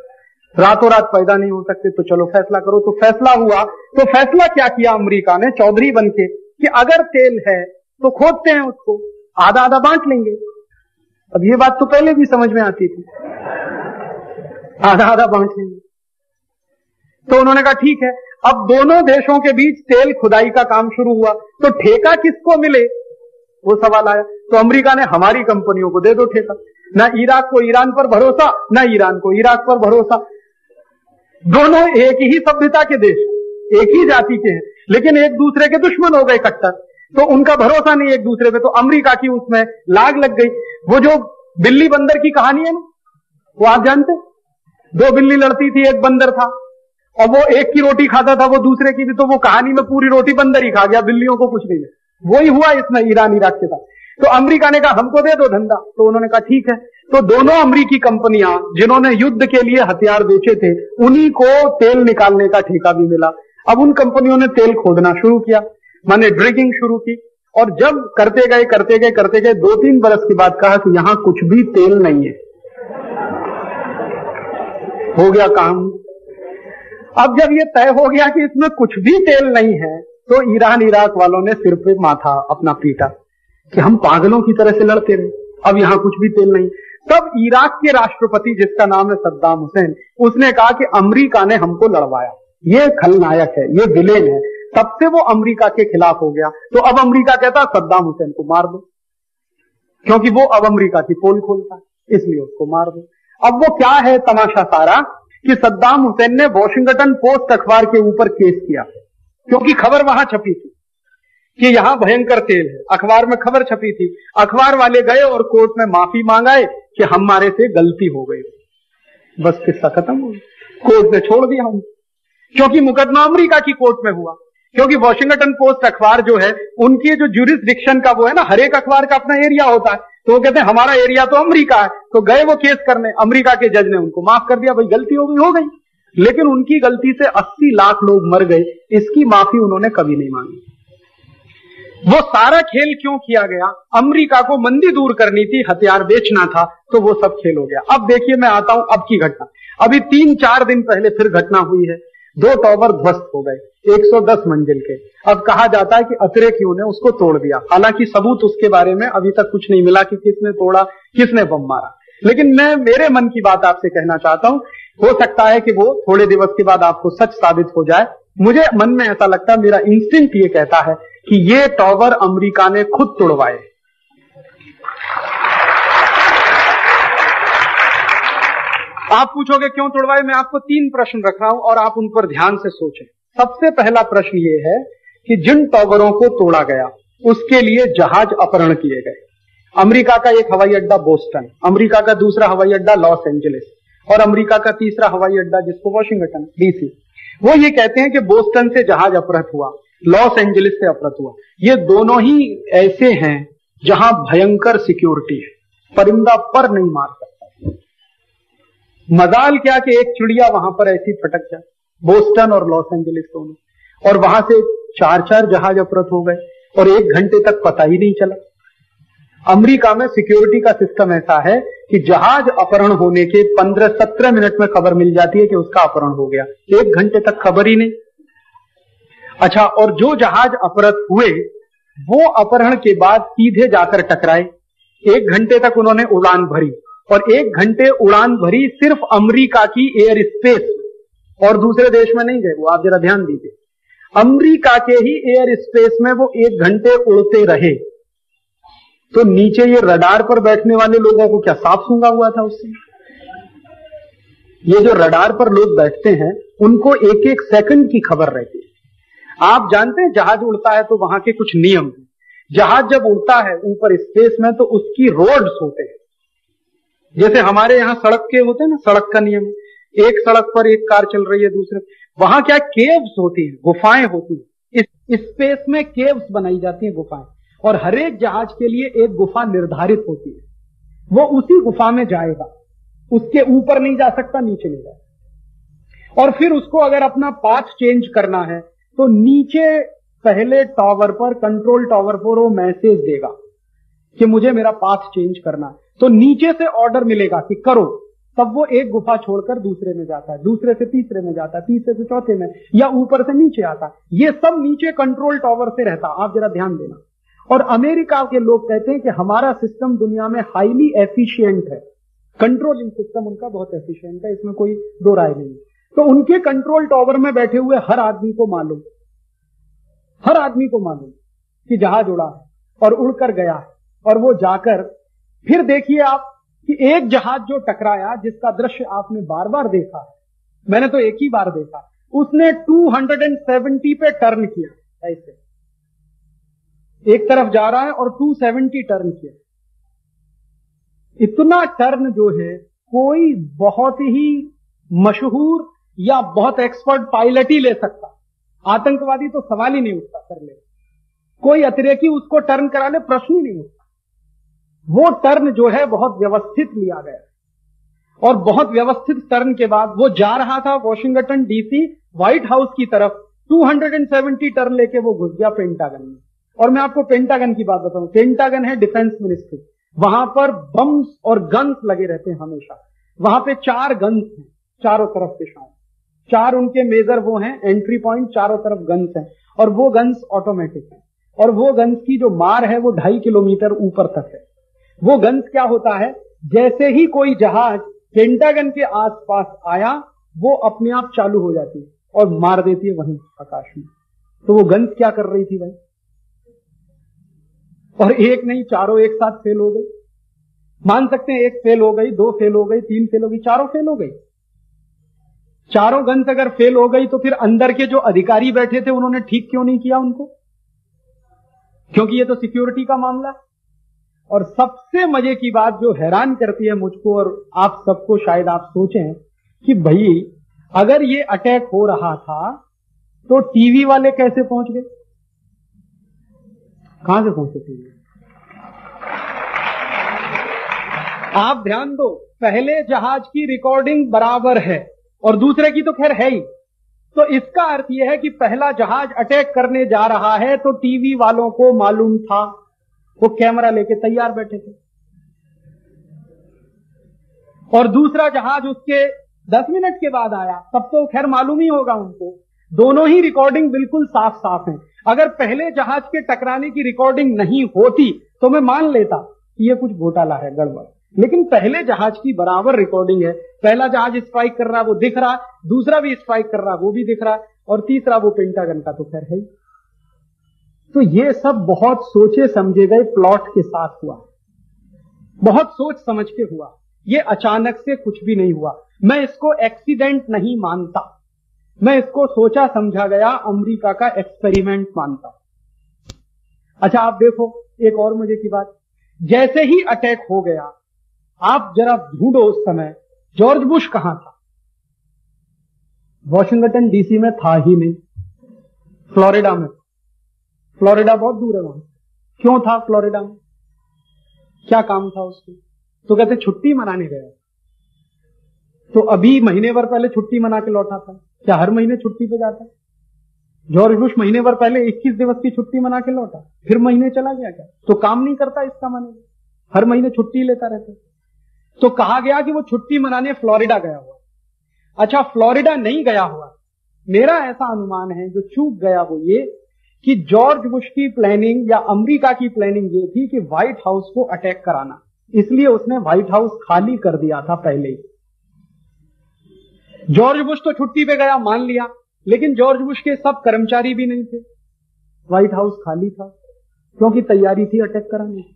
रातों रात पैदा नहीं हो सकते, तो चलो फैसला करो। तो फैसला हुआ। तो फैसला क्या किया अमेरिका ने चौधरी बनके कि अगर तेल है तो खोदते हैं उसको, आधा आधा बांट लेंगे। अब ये बात तो पहले भी समझ में आती थी, आधा आधा बांट लेंगे। तो उन्होंने कहा ठीक है। अब दोनों देशों के बीच तेल खुदाई का काम शुरू हुआ, तो ठेका किसको मिले वो सवाल आया। तो अमेरिका ने हमारी कंपनियों को दे दो ठेका। ना इराक को ईरान पर भरोसा, ना ईरान को इराक पर भरोसा। दोनों एक ही सभ्यता के देश, एक ही जाति के हैं, लेकिन एक दूसरे के दुश्मन हो गए कट्टर। तो उनका भरोसा नहीं एक दूसरे पे। तो अमेरिका की उसमें लाग लग गई। वो जो बिल्ली बंदर की कहानी है ना, वो आप जानते, 2 बिल्ली लड़ती थी, एक बंदर था, और वो एक की रोटी खाता था, वो दूसरे की भी। तो वो कहानी में पूरी रोटी बंदर ही खा गया, बिल्लियों को कुछ नहीं मिला। वही हुआ इसमें ईरान इराक के साथ। तो अमेरिका ने कहा हमको दे दो धंधा। तो उन्होंने कहा ठीक है। तो दोनों अमेरिकी कंपनियां जिन्होंने युद्ध के लिए हथियार बेचे थे, उन्हीं को तेल निकालने का ठेका भी मिला। अब उन कंपनियों ने तेल खोदना शुरू किया, माने ड्रिगिंग शुरू की। और जब करते गए 2-3 बरस के बाद कहा कि यहां कुछ भी तेल नहीं है, हो गया काम। अब जब ये तय हो गया कि इसमें कुछ भी तेल नहीं है, तो ईरान इराक वालों ने सिर पे माथा अपना पीटा कि हम पागलों की तरह से लड़ते रहे, अब यहां कुछ भी तेल नहीं। तब इराक के राष्ट्रपति जिसका नाम है सद्दाम हुसैन, उसने कहा कि अमेरिका ने हमको लड़वाया, ये खलनायक है, ये विलेन है। तब से वो अमेरिका के खिलाफ हो गया। तो अब अमेरिका कहता सद्दाम हुसैन को मार दो, क्योंकि वो अब अमेरिका की पोल खोलता है, इसलिए उसको मार दो। अब वो क्या है तमाशा सारा कि सद्दाम हुसैन ने वॉशिंगटन पोस्ट अखबार के ऊपर केस किया, क्योंकि खबर वहां छपी थी कि यहां भयंकर तेल है। अखबार में खबर छपी थी, अखबार वाले गए और कोर्ट में माफी मांगाए कि हमारे से गलती हो गई। बस किस्सा खत्म हो गया, कोर्ट ने छोड़ दिया हम, क्योंकि मुकदमा अमेरिका की कोर्ट में हुआ। क्योंकि वॉशिंगटन पोस्ट अखबार जो है, उनकी जो ज्यूरिसडिक्शन का वो है ना, हर एक अखबार का अपना एरिया होता है, तो वो कहते हैं हमारा एरिया तो अमेरिका है। तो गए वो केस करने, अमेरिका के जज ने उनको माफ कर दिया, भाई गलती हो गई। लेकिन उनकी गलती से 80 लाख लोग मर गए, इसकी माफी उन्होंने कभी नहीं मांगी। वो सारा खेल क्यों किया गया? अमेरिका को मंदी दूर करनी थी, हथियार बेचना था, तो वो सब खेल हो गया। अब देखिए मैं आता हूं अब की घटना। अभी 3-4 दिन पहले फिर घटना हुई है, 2 टावर ध्वस्त हो गए 110 मंजिल के। अब कहा जाता है कि अतिरेकियों ने उसको तोड़ दिया, हालांकि सबूत उसके बारे में अभी तक कुछ नहीं मिला कि किसने तोड़ा, किसने बम मारा। लेकिन मैं मेरे मन की बात आपसे कहना चाहता हूं, हो सकता है कि वो थोड़े दिवस के बाद आपको सच साबित हो जाए। मुझे मन में ऐसा लगता है, मेरा इंस्टिंक्ट ये कहता है कि ये टावर अमेरिका ने खुद तोड़वाए, आप पूछोगे क्यों तोड़वाए? मैं आपको 3 प्रश्न रख रहा हूं और आप उन पर ध्यान से सोचें। सबसे पहला प्रश्न ये है कि जिन टॉवरों को तोड़ा गया उसके लिए जहाज अपहरण किए गए। अमेरिका का एक हवाई अड्डा बोस्टन, अमेरिका का दूसरा हवाई अड्डा लॉस एंजलिस और अमेरिका का तीसरा हवाई अड्डा जिसको वॉशिंगटन डीसी। वो ये कहते हैं कि बोस्टन से जहाज अपहृत हुआ, लॉस एंजलिस से अपहृत हुआ। ये दोनों ही ऐसे हैं जहां भयंकर सिक्योरिटी है, परिंदा पर नहीं मार सकता। मजाल क्या कि एक चिड़िया वहां पर ऐसी फटक जाए, बोस्टन और लॉस एंजलिस दोनों, और वहां से 4-4 जहाज अपहृत हो गए और 1 घंटे तक पता ही नहीं चला। अमेरिका में सिक्योरिटी का सिस्टम ऐसा है कि जहाज अपहरण होने के 15-17 मिनट में खबर मिल जाती है कि उसका अपहरण हो गया, 1 घंटे तक खबर ही नहीं। अच्छा, और जो जहाज अपहृत हुए वो अपहरण के बाद सीधे जाकर टकराए। 1 घंटे तक उन्होंने उड़ान भरी और 1 घंटे उड़ान भरी सिर्फ अमेरिका की एयर स्पेस, और दूसरे देश में नहीं गए वो। आप जरा ध्यान दीजिए, अमेरिका के ही एयर स्पेस में वो 1 घंटे उड़ते रहे। तो नीचे ये रडार पर बैठने वाले लोगों को क्या सांप सूंघा हुआ था उससे? ये जो रडार पर लोग बैठते हैं उनको 1-1 सेकंड की खबर रहती है। आप जानते हैं जहाज उड़ता है तो वहां के कुछ नियम हैं। जहाज जब उड़ता है ऊपर स्पेस में तो उसकी रोड्स होते हैं, जैसे हमारे यहां सड़क के होते हैं ना, सड़क का नियम है, एक सड़क पर एक कार चल रही है दूसरे, वहां क्या केव्स होती है, गुफाएं होती है। इस स्पेस में केव्स बनाई जाती हैं, गुफाएं, और हर एक जहाज के लिए एक गुफा निर्धारित होती है। वो उसी गुफा में जाएगा, उसके ऊपर नहीं जा सकता, नीचे नहीं जाएगा। और फिर उसको अगर अपना पाथ चेंज करना है तो नीचे पहले टावर पर, कंट्रोल टावर पर वो मैसेज देगा कि मुझे मेरा पाथ चेंज करना है, तो नीचे से ऑर्डर मिलेगा कि करो, तब वो एक गुफा छोड़कर दूसरे में जाता है, दूसरे से तीसरे में जाता है, तीसरे से चौथे में, या ऊपर से नीचे आता है। ये सब नीचे कंट्रोल टावर से रहता। आप जरा ध्यान देना। और अमेरिका के लोग कहते हैं कि हमारा सिस्टम दुनिया में हाईली एफिशिएंट है, कंट्रोलिंग सिस्टम उनका बहुत एफिशिएंट है, इसमें कोई दो राय नहीं। तो उनके कंट्रोल टावर में बैठे हुए हर आदमी को मालूम, हर आदमी को मालूम कि जहाज उड़ा है और उड़कर गया है। और वो जाकर फिर देखिए आप कि एक जहाज जो टकराया, जिसका दृश्य आपने बार बार देखा है, मैंने तो एक ही बार देखा, उसने 270 पे टर्न किया, ऐसे एक तरफ जा रहा है और 270 टर्न किया। इतना टर्न जो है कोई बहुत ही मशहूर या बहुत एक्सपर्ट पायलट ही ले सकता, आतंकवादी तो सवाल ही नहीं उठता कर ले, कोई अतिरेकी उसको टर्न करा ले, प्रश्न ही नहीं उठता। वो टर्न जो है बहुत व्यवस्थित लिया गया, और बहुत व्यवस्थित टर्न के बाद वो जा रहा था वॉशिंगटन डीसी व्हाइट हाउस की तरफ। 270 टर्न लेके वो घुस गया पेंटागन में। और मैं आपको पेंटागन की बात बताऊं, पेंटागन है डिफेंस मिनिस्ट्री, वहां पर बम्स और गन्स लगे रहते हैं हमेशा। वहां पे 4 गन्स हैं चारों तरफ दिशाओं, 4 उनके मेजर वो हैं एंट्री पॉइंट, चारों तरफ गन्स हैं, और वो गन्स ऑटोमेटिक हैं, और वो गन्स की जो मार है वो 2.5 किलोमीटर ऊपर तक है। वो गन्स क्या होता है, जैसे ही कोई जहाज पेंटागन के आसपास आया वो अपने आप चालू हो जाती है और मार देती है वहीं आकाश में। तो वो गन्स क्या कर रही थी भाई, और एक नहीं, चारों एक साथ फेल हो गई। मान सकते हैं 1 फेल हो गई, 2 फेल हो गई, 3 फेल हो गई, 4 फेल हो गई। चारों गन्स अगर फेल हो गई तो फिर अंदर के जो अधिकारी बैठे थे उन्होंने ठीक क्यों नहीं किया उनको? क्योंकि ये तो सिक्योरिटी का मामला। और सबसे मजे की बात जो हैरान करती है मुझको और आप सबको, शायद आप सोचें कि भाई अगर ये अटैक हो रहा था तो टीवी वाले कैसे पहुंच गए? कहां से पहुंचे टीवी? आप ध्यान दो, पहले जहाज की रिकॉर्डिंग बराबर है और दूसरे की तो खैर है ही। तो इसका अर्थ यह है कि पहला जहाज अटैक करने जा रहा है तो टीवी वालों को मालूम था, वो कैमरा लेके तैयार बैठे थे। और दूसरा जहाज उसके 10 मिनट के बाद आया, तब तो खैर मालूम ही होगा उनको। दोनों ही रिकॉर्डिंग बिल्कुल साफ साफ है। अगर पहले जहाज के टकराने की रिकॉर्डिंग नहीं होती तो मैं मान लेता कि ये कुछ घोटाला है, गड़बड़, लेकिन पहले जहाज की बराबर रिकॉर्डिंग है। पहला जहाज स्ट्राइक कर रहा है वो दिख रहा है, दूसरा भी स्ट्राइक कर रहा है वो भी दिख रहा है, और तीसरा वो पेंटागन का तो खैर है ही। तो ये सब बहुत सोचे समझे गए प्लॉट के साथ हुआ, बहुत सोच समझ के हुआ, ये अचानक से कुछ भी नहीं हुआ। मैं इसको एक्सीडेंट नहीं मानता, मैं इसको सोचा समझा गया अमेरिका का एक्सपेरिमेंट मानता। अच्छा आप देखो एक और मजे की बात, जैसे ही अटैक हो गया आप जरा ढूंढो उस समय जॉर्ज बुश कहां था। वॉशिंगटन डीसी में था ही नहीं, फ्लोरिडा में। फ्लोरिडा बहुत दूर है वहां। क्यों था फ्लोरिडा में, क्या काम था उसको? तो कहते छुट्टी मनाने गया। तो अभी महीने भर पहले छुट्टी मना के लौटा था, क्या हर महीने छुट्टी पे जाता? जॉर्ज बुश महीने भर पहले 21 दिवस की छुट्टी मना के लौटा, फिर महीने चला गया क्या? तो काम नहीं करता इसका माने, हर महीने छुट्टी लेता रहता। तो कहा गया कि वो छुट्टी मनाने फ्लोरिडा गया हुआ। अच्छा फ्लोरिडा नहीं गया हुआ, मेरा ऐसा अनुमान है जो चूक गया वो ये कि जॉर्ज बुश की प्लानिंग या अमेरिका की प्लानिंग ये थी कि व्हाइट हाउस को अटैक कराना, इसलिए उसने व्हाइट हाउस खाली कर दिया था पहले ही। जॉर्ज बुश तो छुट्टी पे गया मान लिया, लेकिन जॉर्ज बुश के सब कर्मचारी भी नहीं थे, व्हाइट हाउस खाली था क्योंकि तैयारी थी अटैक कराने की।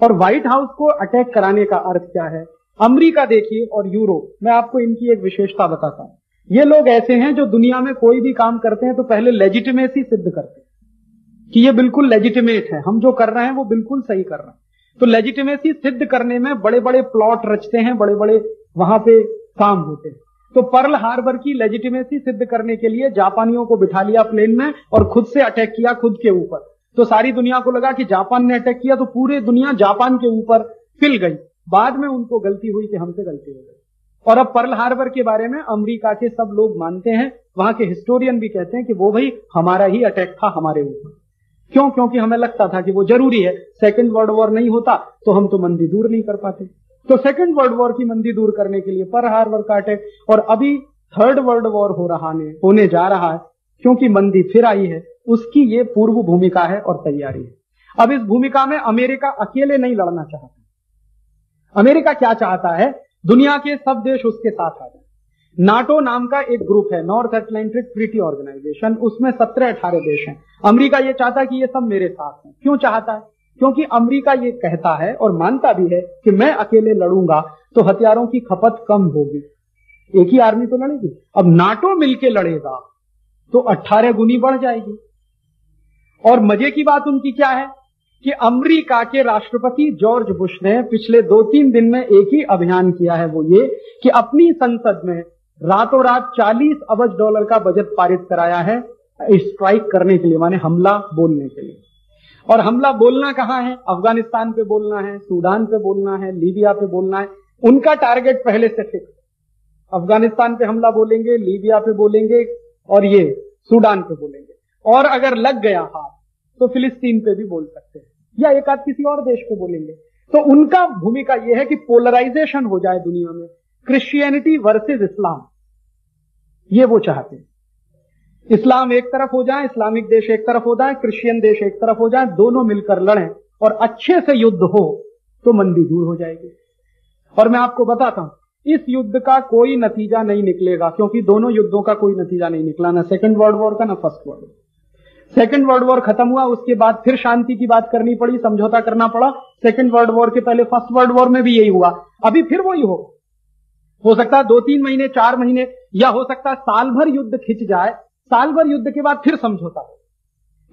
और व्हाइट हाउस को अटैक कराने का अर्थ क्या है? अमेरिका देखिए और यूरोप, मैं आपको इनकी एक विशेषता बताता हूं। ये लोग ऐसे हैं जो दुनिया में कोई भी काम करते हैं तो पहले लेजिटिमेसी सिद्ध करते हैं कि ये बिल्कुल लेजिटिमेट है, हम जो कर रहे हैं वो बिल्कुल सही कर रहे हैं। तो लेजिटिमेसी सिद्ध करने में बड़े बड़े प्लॉट रचते हैं, बड़े बड़े वहां पे काम होते हैं। तो पर्ल हार्बर की लेजिटिमेसी सिद्ध करने के लिए जापानियों को बिठा लिया प्लेन में और खुद से अटैक किया खुद के ऊपर। तो सारी दुनिया को लगा कि जापान ने अटैक किया, तो पूरी दुनिया जापान के ऊपर फिल गई। बाद में उनको गलती हुई कि हमसे गलती हो गई। और अब पर्ल हार्बर के बारे में अमेरिका के सब लोग मानते हैं, वहां के हिस्टोरियन भी कहते हैं कि वो भाई हमारा ही अटैक था हमारे ऊपर। क्यों? क्योंकि हमें लगता था कि वो जरूरी है, सेकेंड वर्ल्ड वॉर नहीं होता तो हम तो मंदी दूर नहीं कर पाते। तो सेकेंड वर्ल्ड वॉर की मंदी दूर करने के लिए पर्ल हार्बर का अटैक, और अभी थर्ड वर्ल्ड वॉर होने जा रहा है क्योंकि मंदी फिर आई है, उसकी ये पूर्व भूमिका है और तैयारी है। अब इस भूमिका में अमेरिका अकेले नहीं लड़ना चाहता। अमेरिका क्या चाहता है? दुनिया के सब देश उसके साथ आ जाए। नाटो नाम का एक ग्रुप है, नॉर्थ अटलांटिक ट्रीटी ऑर्गेनाइजेशन, उसमें 17-18 देश हैं। अमेरिका ये चाहता है कि ये सब मेरे साथ हैं। क्यों चाहता है? क्योंकि अमेरिका ये कहता है और मानता भी है कि मैं अकेले लड़ूंगा तो हथियारों की खपत कम होगी, एक ही आर्मी तो लड़ेगी। अब नाटो मिलके लड़ेगा तो 18 गुनी बढ़ जाएगी। और मजे की बात उनकी क्या है कि अमेरिका के राष्ट्रपति जॉर्ज बुश ने पिछले 2-3 दिन में एक ही अभियान किया है, वो ये कि अपनी संसद में रातों रात $40 अरब का बजट पारित कराया है स्ट्राइक करने के लिए, माने हमला बोलने के लिए। और हमला बोलना कहां है? अफगानिस्तान पे बोलना है, सूडान पे बोलना है, लीबिया पे बोलना है। उनका टारगेट पहले से फिक्स, अफगानिस्तान पे हमला बोलेंगे, लीबिया पे बोलेंगे और ये सूडान पे बोलेंगे। और अगर लग गया हाथ तो फिलिस्तीन पे भी बोल सकते हैं या एक आध किसी और देश पे बोलेंगे। तो उनका भूमिका यह है कि पोलराइजेशन हो जाए दुनिया में, क्रिश्चियनिटी वर्सेस इस्लाम, ये वो चाहते हैं। इस्लाम एक तरफ हो जाए, इस्लामिक देश एक तरफ हो जाए, क्रिश्चियन देश एक तरफ हो जाए, दोनों मिलकर लड़ें और अच्छे से युद्ध हो तो मंदी दूर हो जाएगी। और मैं आपको बताता हूं इस युद्ध का कोई नतीजा नहीं निकलेगा, क्योंकि दोनों युद्धों का कोई नतीजा नहीं निकला, ना सेकंड वर्ल्ड वॉर का ना first world war. Second world war खत्म हुआ, उसके बाद फिर शांति की बात करनी पड़ी, समझौता करना पड़ा। सेकंड वर्ल्ड वॉर के पहले फर्स्ट वर्ल्ड वॉर में भी यही हुआ, अभी फिर वही हो सकता है 2-3 महीने 4 महीने या हो सकता है साल भर युद्ध खिंच जाए, साल भर युद्ध के बाद फिर समझौता हो।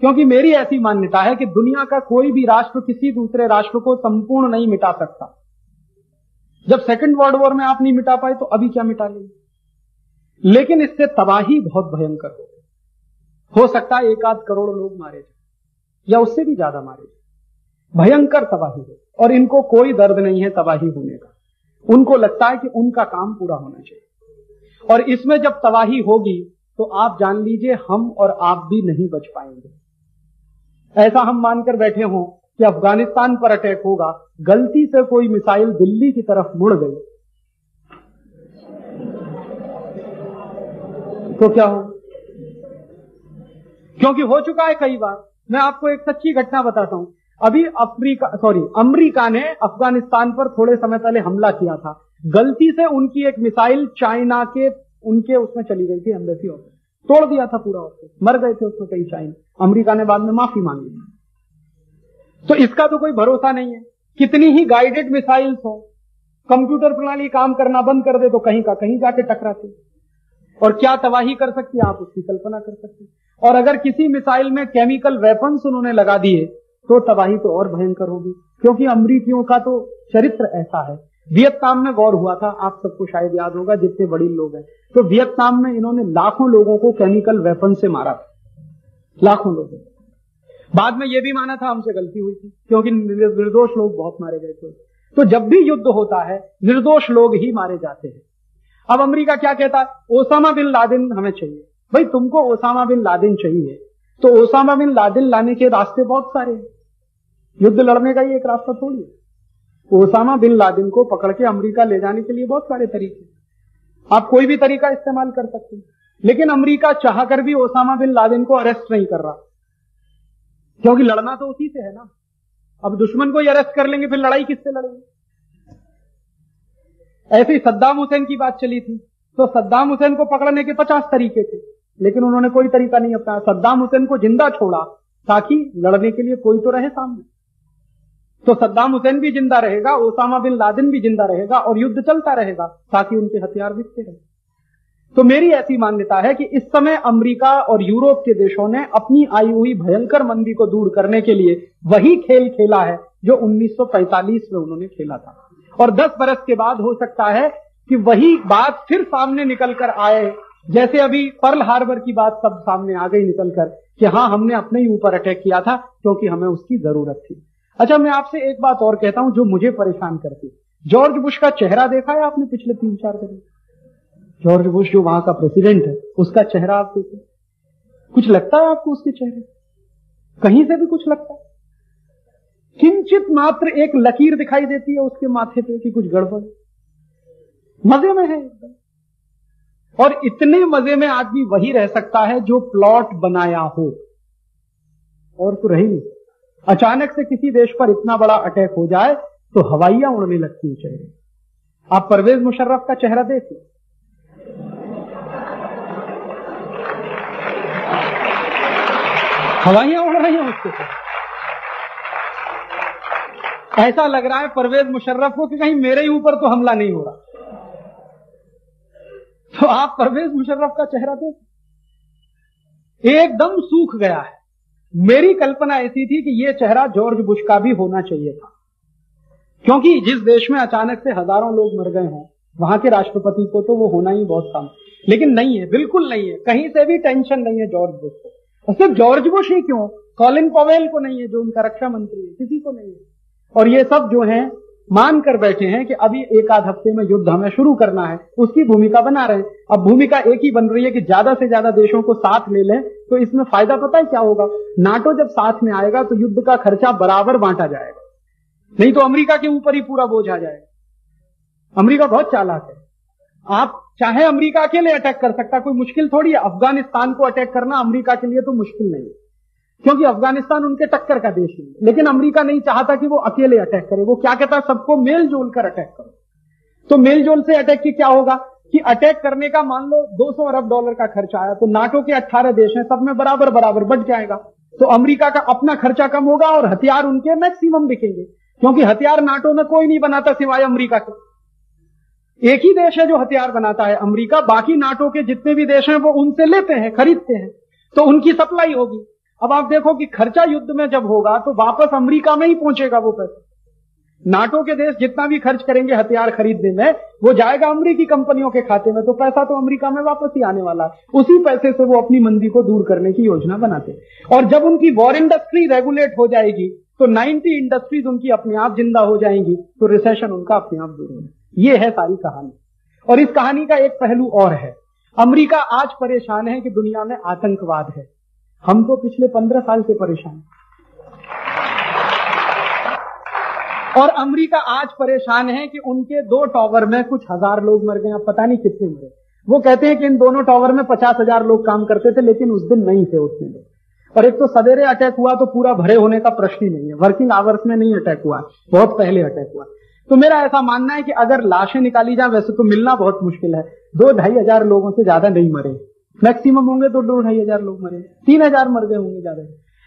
क्योंकि मेरी ऐसी मान्यता है कि दुनिया का कोई भी राष्ट्र किसी दूसरे राष्ट्र को संपूर्ण नहीं मिटा सकता। जब सेकंड वर्ल्ड वॉर में आप नहीं मिटा पाए तो अभी क्या मिटा लेंगे? लेकिन इससे तबाही बहुत भयंकर हो सकता है 1-8 करोड़ लोग मारे जाए या उससे भी ज्यादा मारे जाए, भयंकर तबाही हो। और इनको कोई दर्द नहीं है तबाही होने का, उनको लगता है कि उनका काम पूरा होना चाहिए। और इसमें जब तबाही होगी तो आप जान लीजिए हम और आप भी नहीं बच पाएंगे। ऐसा हम मानकर बैठे हों कि अफगानिस्तान पर अटैक होगा, गलती से कोई मिसाइल दिल्ली की तरफ मुड़ गई तो क्या हो? क्योंकि हो चुका है कई बार। मैं आपको एक सच्ची घटना बताता हूं। अभी अमेरिका ने अफगानिस्तान पर थोड़े समय पहले हमला किया था, गलती से उनकी एक मिसाइल चाइना के उनके उसमें चली गई थी, एम्बेसी ऑफिस तोड़ दिया था पूरा ऑफिस, मर गए थे उसमें कई चाइना। अमेरिका ने बाद में माफी मांगी। तो इसका तो कोई भरोसा नहीं है, कितनी ही गाइडेड मिसाइल्स हो कंप्यूटर प्रणाली काम करना बंद कर दे तो कहीं का कहीं जाके टकराते, और क्या तबाही कर सकती है आप उसकी कल्पना कर सकते हैं। और अगर किसी मिसाइल में केमिकल वेपन्स उन्होंने लगा दिए तो तबाही तो और भयंकर होगी, क्योंकि अमरीकियों का तो चरित्र ऐसा है। वियतनाम में वॉर हुआ था, आप सबको शायद याद होगा जितने बड़े लोग हैं, तो वियतनाम में इन्होंने लाखों लोगों को केमिकल वेपन से मारा था, लाखों लोगों। बाद में यह भी माना था हमसे गलती हुई थी, क्योंकि निर्दोष लोग बहुत मारे गए थे। तो जब भी युद्ध होता है निर्दोष लोग ही मारे जाते हैं। अब अमेरिका क्या कहता है, ओसामा बिन लादेन हमें चाहिए। भाई तुमको ओसामा बिन लादेन चाहिए तो ओसामा बिन लादेन लाने के रास्ते बहुत सारे हैं, युद्ध लड़ने का ही एक रास्ता थोड़ी है। ओसामा बिन लादेन को पकड़ के अमेरिका ले जाने के लिए बहुत सारे तरीके, आप कोई भी तरीका इस्तेमाल कर सकते हैं। लेकिन अमेरिका चाहकर भी ओसामा बिन लादेन को अरेस्ट नहीं कर रहा, क्योंकि लड़ना तो उसी से है ना। अब दुश्मन को ही अरेस्ट कर लेंगे फिर लड़ाई किससे लड़ेंगे। ऐसे ही सद्दाम हुसैन की बात चली थी, तो सद्दाम हुसैन को पकड़ने के 50 तरीके थे, लेकिन उन्होंने कोई तरीका नहीं अपनाया। सद्दाम हुसैन को जिंदा छोड़ा ताकि लड़ने के लिए कोई तो रहे सामने। तो सद्दाम हुसैन भी जिंदा रहेगा, ओसामा बिन लादेन भी जिंदा रहेगा और युद्ध चलता रहेगा ताकि उनके हथियार बिकते रहे। तो मेरी ऐसी मान्यता है कि इस समय अमेरिका और यूरोप के देशों ने अपनी आई हुई भयंकर मंदी को दूर करने के लिए वही खेल खेला है जो 1945 में उन्होंने खेला था। और 10 बरस के बाद हो सकता है कि वही बात फिर सामने निकल कर आए, जैसे अभी पर्ल हार्बर की बात सब सामने आ गई निकल कर कि हाँ हमने अपने ही ऊपर अटैक किया था क्योंकि हमें उसकी जरूरत थी। अच्छा, मैं आपसे एक बात और कहता हूं जो मुझे परेशान करती। जॉर्ज बुश का चेहरा देखा है आपने पिछले 3-4 दिन? जॉर्ज बुश जो वहां का प्रेसिडेंट है, उसका चेहरा आप देखिए, कुछ लगता है आपको उसके चेहरे? कहीं से भी कुछ लगता है? किंचित मात्र एक लकीर दिखाई देती है उसके माथे पे कि कुछ गड़बड़, मजे में है एकदम। और इतने मजे में आदमी वही रह सकता है जो प्लॉट बनाया हो, और तो रही नहीं। अचानक से किसी देश पर इतना बड़ा अटैक हो जाए तो हवाइयां उड़ने लगती हैं चेहरे। आप परवेज मुशर्रफ का चेहरा देखिए, हवाइयां उड़ रही हैं उसके साथ। ऐसा लग रहा है परवेज मुशर्रफ को कि कहीं मेरे ही ऊपर तो हमला नहीं हो रहा। तो आप परवेज मुशर्रफ का चेहरा देखिए, एकदम सूख गया है। मेरी कल्पना ऐसी थी कि यह चेहरा जॉर्ज बुश का भी होना चाहिए था, क्योंकि जिस देश में अचानक से हजारों लोग मर गए हैं वहां के राष्ट्रपति को तो वो होना ही बहुत कम। लेकिन नहीं है, बिल्कुल नहीं है, कहीं से भी टेंशन नहीं है जॉर्ज बुश को। और सिर्फ जॉर्ज बुश ही क्यों, कॉलिन पॉवेल को नहीं है जो उनका रक्षा मंत्री है, किसी को नहीं है। और ये सब जो हैं मान कर बैठे हैं कि अभी 1-8 हफ्ते में युद्ध हमें शुरू करना है, उसकी भूमिका बना रहे हैं। अब भूमिका एक ही बन रही है कि ज्यादा से ज्यादा देशों को साथ ले लें, तो इसमें फायदा पता है क्या होगा? नाटो जब साथ में आएगा तो युद्ध का खर्चा बराबर बांटा जाएगा, नहीं तो अमेरिका के ऊपर ही पूरा बोझ आ जाएगा। अमेरिका बहुत चालाक है, आप चाहे अमेरिका अकेले अटैक कर सकता, कोई मुश्किल थोड़ी है। अफगानिस्तान को अटैक करना अमेरिका के लिए तो मुश्किल नहीं है, क्योंकि अफगानिस्तान उनके टक्कर का देश है। लेकिन अमेरिका नहीं चाहता कि वो अकेले अटैक करे, वो क्या कहता है, सबको मेल जोल कर अटैक करो। तो मेल जोल से अटैक की क्या होगा कि अटैक करने का मान लो $200 अरब का खर्चा आया, तो नाटो के 18 देश हैं, सब में बराबर बराबर बढ़ जाएगा। तो अमेरिका का अपना खर्चा कम होगा और हथियार उनके मैक्सिमम बिकेंगे, क्योंकि हथियार नाटो में कोई नहीं बनाता सिवाय अमेरिका के। एक ही देश है जो हथियार बनाता है, अमेरिका। बाकी नाटो के जितने भी देश हैं वो उनसे लेते हैं, खरीदते हैं, तो उनकी सप्लाई होगी। अब आप देखो कि खर्चा युद्ध में जब होगा तो वापस अमेरिका में ही पहुंचेगा वो पैसा। नाटो के देश जितना भी खर्च करेंगे हथियार खरीदने में, वो जाएगा अमेरिकी कंपनियों के खाते में, तो पैसा तो अमेरिका में वापस ही आने वाला है। उसी पैसे से वो अपनी मंदी को दूर करने की योजना बनाते हैं। और जब उनकी वॉर इंडस्ट्री रेगुलेट हो जाएगी तो 90 इंडस्ट्रीज उनकी अपने आप जिंदा हो जाएंगी, तो रिसेशन उनका अपने आप दूर होगा। ये है सारी कहानी। और इस कहानी का एक पहलू और है, अमेरिका आज परेशान है कि दुनिया में आतंकवाद है। हम तो पिछले 15 साल से परेशान हैं। और अमेरिका आज परेशान है कि उनके 2 टावर में कुछ 1000 लोग मर गए, अब पता नहीं कितने मरे। वो कहते हैं कि इन दोनों टावर में 50,000 लोग काम करते थे, लेकिन उस दिन नहीं थे उतने लोग। और एक तो सवेरे अटैक हुआ तो पूरा भरे होने का प्रश्न ही नहीं है, वर्किंग आवर्स में नहीं अटैक हुआ, बहुत पहले अटैक हुआ। तो मेरा ऐसा मानना है कि अगर लाशें निकाली जाए, वैसे तो मिलना बहुत मुश्किल है, 2-2.5 हजार लोगों से ज्यादा नहीं मरे, मैक्सिमम होंगे तो 2-2.5 हजार लोग मरे, 3,000 मर गए होंगे ज्यादा।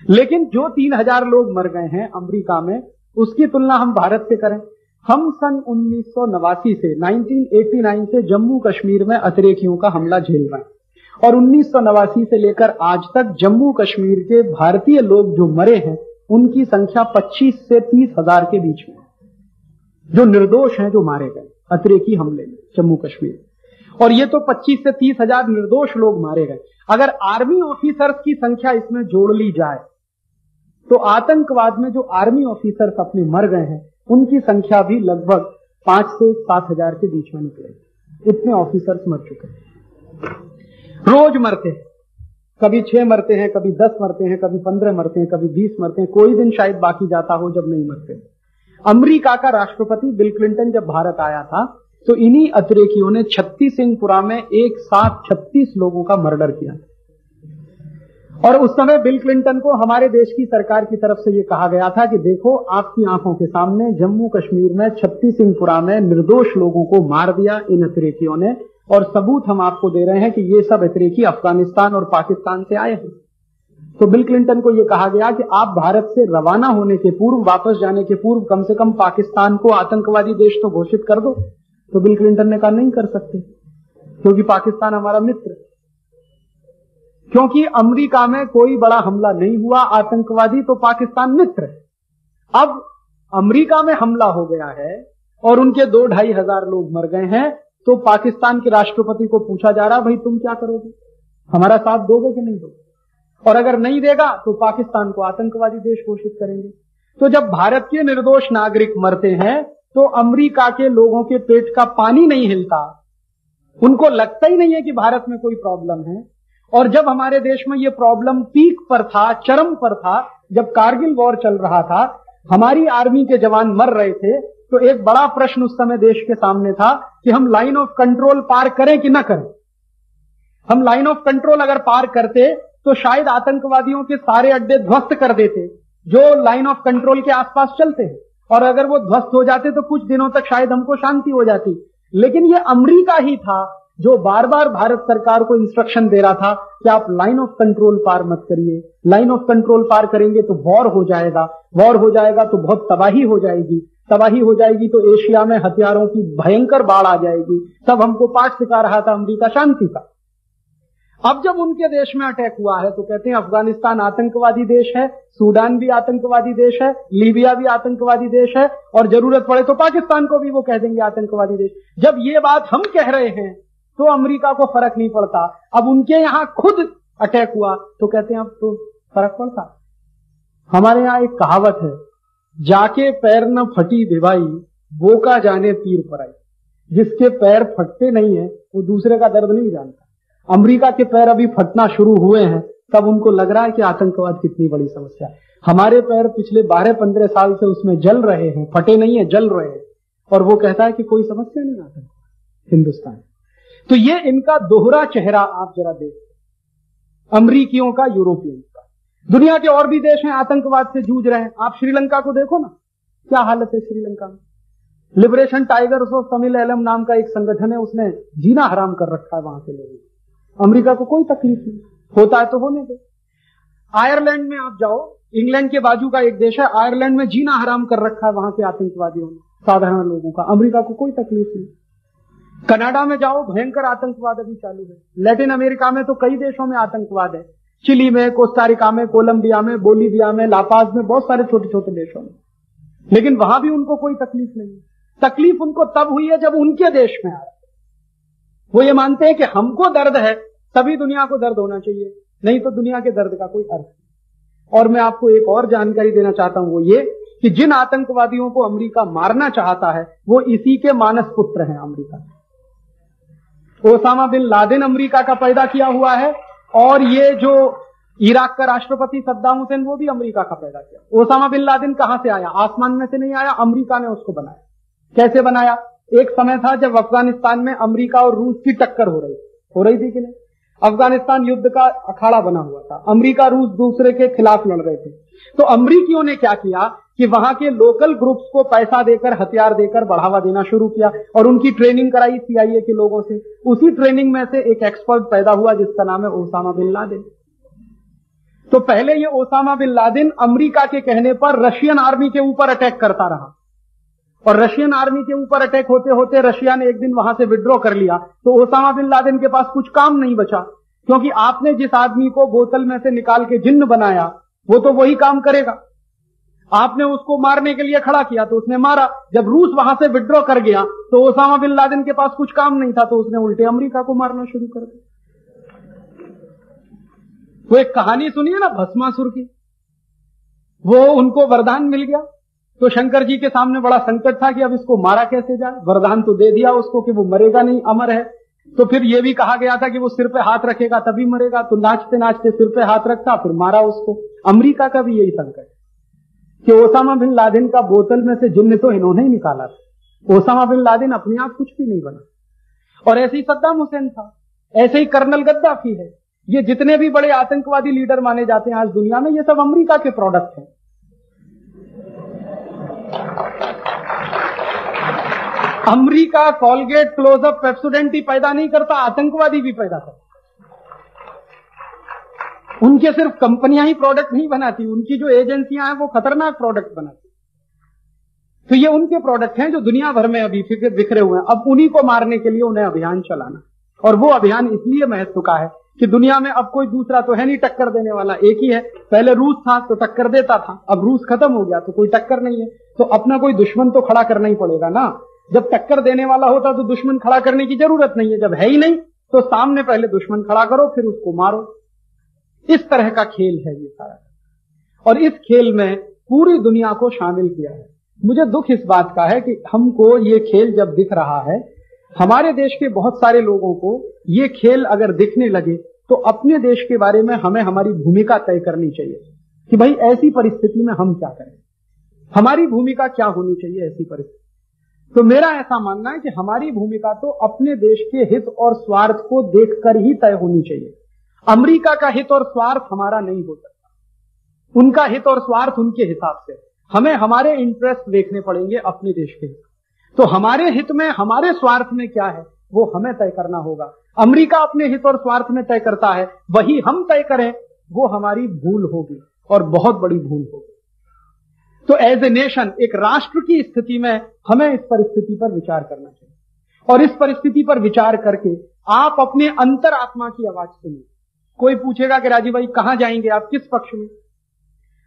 लेकिन जो 3,000 लोग मर गए हैं अमेरिका में, उसकी तुलना हम भारत से करें, हम सन 1989 से 1989 से जम्मू कश्मीर में अतिरेकियों का हमला झेल रहे हैं और 1989 से लेकर आज तक जम्मू कश्मीर के भारतीय लोग जो मरे हैं उनकी संख्या 25 से 30 हजार के बीच में, जो निर्दोष हैं, जो मारे गए अतिरेकी हमले में जम्मू कश्मीर। और ये तो 25 से 30 हजार निर्दोष लोग मारे गए। अगर आर्मी ऑफिसर्स की संख्या इसमें जोड़ ली जाए तो आतंकवाद में जो आर्मी ऑफिसर्स अपने मर गए हैं उनकी संख्या भी लगभग 5 से 7 हजार के बीच में निकलेगी। इतने ऑफिसर्स मर चुके हैं, रोज मरते हैं। कभी 6 मरते हैं, कभी 10 मरते हैं, कभी 15 मरते हैं, कभी 20 मरते हैं। कोई दिन शायद बाकी जाता हो जब नहीं मरते। अमेरिका का राष्ट्रपति बिल क्लिंटन जब भारत आया था तो इन्हीं अतिरेकियों ने छत्तीसिंगपुरा में एक साथ 36 लोगों का मर्डर किया। और उस समय बिल क्लिंटन को हमारे देश की सरकार की तरफ से यह कहा गया था कि देखो, आपकी आंखों के सामने जम्मू कश्मीर में छत्तीसिंगपुरा में निर्दोष लोगों को मार दिया इन अतिरेकियों ने, और सबूत हम आपको दे रहे हैं कि ये सब अतिरेकी अफगानिस्तान और पाकिस्तान से आए हैं। तो बिल क्लिंटन को यह कहा गया कि आप भारत से रवाना होने के पूर्व, वापस जाने के पूर्व कम से कम पाकिस्तान को आतंकवादी देश तो घोषित कर दो। तो बिल क्लिंटन ने कहा नहीं कर सकते, क्योंकि पाकिस्तान हमारा मित्र, क्योंकि अमेरिका में कोई बड़ा हमला नहीं हुआ आतंकवादी, तो पाकिस्तान मित्र है। अब अमेरिका में हमला हो गया है और उनके 2-2.5 हजार लोग मर गए हैं, तो पाकिस्तान के राष्ट्रपति को पूछा जा रहा, भाई तुम क्या करोगे, हमारा साथ दोगे कि नहीं दोगे? और अगर नहीं देगा तो पाकिस्तान को आतंकवादी देश घोषित करेंगे। तो जब भारत के निर्दोष नागरिक मरते हैं तो अमेरिका के लोगों के पेट का पानी नहीं हिलता, उनको लगता ही नहीं है कि भारत में कोई प्रॉब्लम है। और जब हमारे देश में ये प्रॉब्लम पीक पर था, चरम पर था, जब कारगिल वॉर चल रहा था, हमारी आर्मी के जवान मर रहे थे, तो एक बड़ा प्रश्न उस समय देश के सामने था कि हम लाइन ऑफ कंट्रोल पार करें कि ना करें। हम लाइन ऑफ कंट्रोल अगर पार करते तो शायद आतंकवादियों के सारे अड्डे ध्वस्त कर देते जो लाइन ऑफ कंट्रोल के आसपास चलते हैं, और अगर वो ध्वस्त हो जाते तो कुछ दिनों तक शायद हमको शांति हो जाती। लेकिन ये अमेरिका ही था जो बार बार भारत सरकार को इंस्ट्रक्शन दे रहा था कि आप लाइन ऑफ कंट्रोल पार मत करिए, लाइन ऑफ कंट्रोल पार करेंगे तो वॉर हो जाएगा, वॉर हो जाएगा तो बहुत तबाही हो जाएगी, तबाही हो जाएगी तो एशिया में हथियारों की भयंकर बाढ़ आ जाएगी। तब हमको पाठ सिखा रहा था अमेरिका शांति का। अब जब उनके देश में अटैक हुआ है तो कहते हैं अफगानिस्तान आतंकवादी देश है, सूडान भी आतंकवादी देश है, लीबिया भी आतंकवादी देश है, और जरूरत पड़े तो पाकिस्तान को भी वो कह देंगे आतंकवादी देश। जब ये बात हम कह रहे हैं तो अमेरिका को फर्क नहीं पड़ता। अब उनके यहां खुद अटैक हुआ तो कहते हैं अब तो फर्क पड़ता। हमारे यहां एक कहावत है, जाके पैर न फटी भिवाई वो का जाने पीर पराई। जिसके पैर फटते नहीं है वो दूसरे का दर्द नहीं जानता। अमेरिका के पैर अभी फटना शुरू हुए हैं तब उनको लग रहा है कि आतंकवाद कितनी बड़ी समस्या है। हमारे पैर पिछले 12-15 साल से उसमें जल रहे हैं, फटे नहीं है, जल रहे हैं, और वो कहता है कि कोई समस्या नहीं आतंकवाद हिंदुस्तान। तो ये इनका दोहरा चेहरा आप जरा देखो, अमरीकियों का, यूरोपियन का। दुनिया के और भी देश हैं आतंकवाद से जूझ रहे हैं। आप श्रीलंका को देखो ना, क्या हालत है श्रीलंका में। Liberation Tigers of Tamil Eelam नाम का एक संगठन है, उसने जीना हराम कर रखा है वहां के लोगों को। अमेरिका को कोई तकलीफ नहीं, होता है तो होने दो। आयरलैंड में आप जाओ, इंग्लैंड के बाजू का एक देश है, आयरलैंड में जीना हराम कर रखा है वहां के आतंकवादियों ने साधारण लोगों का। अमेरिका को कोई तकलीफ नहीं। कनाडा में जाओ, भयंकर आतंकवाद अभी चालू है। लैटिन अमेरिका में तो कई देशों में आतंकवाद है, चिली में, कोस्टारिका में, कोलंबिया में, बोलीविया में, लापाज में, बहुत सारे छोटे छोटे देशों में। लेकिन वहां भी उनको कोई तकलीफ नहीं। तकलीफ उनको तब हुई है जब उनके देश में आ रहा है। वो ये मानते हैं कि हमको दर्द है तभी दुनिया को दर्द होना चाहिए, नहीं तो दुनिया के दर्द का कोई अर्थ नहीं। और मैं आपको एक और जानकारी देना चाहता हूं, वो ये कि जिन आतंकवादियों को अमेरिका मारना चाहता है वो इसी के मानस पुत्र हैं। America Osama bin Laden America का पैदा किया हुआ है, और ये जो इराक का राष्ट्रपति सद्दाम हुसैन वो भी अमेरिका का पैदा किया। ओसामा बिन लादेन कहां से आया? आसमान में से नहीं आया, अमेरिका ने उसको बनाया। कैसे बनाया? एक समय था जब अफगानिस्तान में अमेरिका और रूस की टक्कर हो रही थी कि नहीं? अफगानिस्तान युद्ध का अखाड़ा बना हुआ था, अमेरिका रूस दूसरे के खिलाफ लड़ रहे थे। तो अमेरिकियों ने क्या किया कि वहां के लोकल ग्रुप्स को पैसा देकर, हथियार देकर बढ़ावा देना शुरू किया, और उनकी ट्रेनिंग कराई CIA के लोगों से। उसी ट्रेनिंग में से एक एक्सपर्ट पैदा हुआ जिसका नाम है ओसामा बिन लादेन। तो पहले ये ओसामा बिन लादेन अमेरिका के कहने पर रशियन आर्मी के ऊपर अटैक करता रहा, और रशियन आर्मी के ऊपर अटैक होते होते रशिया ने एक दिन वहां से विड्रॉ कर लिया, तो ओसामा बिन लादेन के पास कुछ काम नहीं बचा, क्योंकि आपने जिस आदमी को बोतल में से निकाल के जिन्न बनाया वो तो वही काम करेगा। आपने उसको मारने के लिए खड़ा किया तो उसने मारा। जब रूस वहां से विड्रॉ कर गया तो ओसामा बिन लादेन के पास कुछ काम नहीं था, तो उसने उल्टे अमेरिका को मारना शुरू कर दिया। वो एक कहानी सुनिए ना भस्मासुर की, वो उनको वरदान मिल गया तो शंकर जी के सामने बड़ा संकट था कि अब इसको मारा कैसे जाए। वरदान तो दे दिया उसको कि वो मरेगा नहीं, अमर है। तो फिर ये भी कहा गया था कि वो सिर पे हाथ रखेगा तभी मरेगा, तो नाचते नाचते सिर पे हाथ रखा, फिर मारा उसको। अमेरिका का भी यही संकट कि ओसामा बिन लादेन का बोतल में से जिन्न तो इन्होंने ही निकाला था। ओसामा बिन लादेन अपने आप कुछ भी नहीं बना। और ऐसे ही सद्दाम हुसैन था, ऐसे ही कर्नल गद्दाफी है। ये जितने भी बड़े आतंकवादी लीडर माने जाते हैं आज दुनिया में, ये सब अमेरिका के प्रोडक्ट हैं। अमेरिका कॉलगेट, क्लोजअप, पेप्सोडेंट ही पैदा नहीं करता, आतंकवादी भी पैदा करता। उनके सिर्फ कंपनियां ही प्रोडक्ट नहीं बनाती, उनकी जो एजेंसियां हैं वो खतरनाक प्रोडक्ट बनाती। तो ये उनके प्रोडक्ट हैं जो दुनिया भर में अभी बिखरे हुए हैं। अब उन्हीं को मारने के लिए उन्हें अभियान चलाना, और वो अभियान इसलिए महत्व का है कि दुनिया में अब कोई दूसरा तो है नहीं टक्कर देने वाला, एक ही है। पहले रूस था तो टक्कर देता था, अब रूस खत्म हो गया तो कोई टक्कर नहीं है, तो अपना कोई दुश्मन तो खड़ा करना ही पड़ेगा ना। जब टक्कर देने वाला होता तो दुश्मन खड़ा करने की जरूरत नहीं है, जब है ही नहीं तो सामने पहले दुश्मन खड़ा करो फिर उसको मारो। इस तरह का खेल है ये सारा, और इस खेल में पूरी दुनिया को शामिल किया है। मुझे दुख इस बात का है कि हमको ये खेल जब दिख रहा है, हमारे देश के बहुत सारे लोगों को ये खेल अगर दिखने लगे तो अपने देश के बारे में हमें हमारी भूमिका तय करनी चाहिए कि भाई ऐसी परिस्थिति में हम क्या करें, हमारी भूमिका क्या होनी चाहिए ऐसी परिस्थिति। तो मेरा ऐसा मानना है कि हमारी भूमिका तो अपने देश के हित और स्वार्थ को देखकर ही तय होनी चाहिए। अमेरिका का हित और स्वार्थ हमारा नहीं हो सकता, उनका हित और स्वार्थ उनके हिसाब से, हमें हमारे इंटरेस्ट देखने पड़ेंगे अपने देश के। तो हमारे हित में, हमारे स्वार्थ में क्या है वो हमें तय करना होगा। अमेरिका अपने हित और स्वार्थ में तय करता है, वही हम तय करें, वो हमारी भूल होगी और बहुत बड़ी भूल होगी। तो एज ए नेशन, एक राष्ट्र की स्थिति में हमें इस परिस्थिति पर विचार करना चाहिए, और इस परिस्थिति पर विचार करके आप अपने अंतरात्मा की आवाज सुनिए। कोई पूछेगा कि राजीव भाई कहां जाएंगे आप, किस पक्ष में,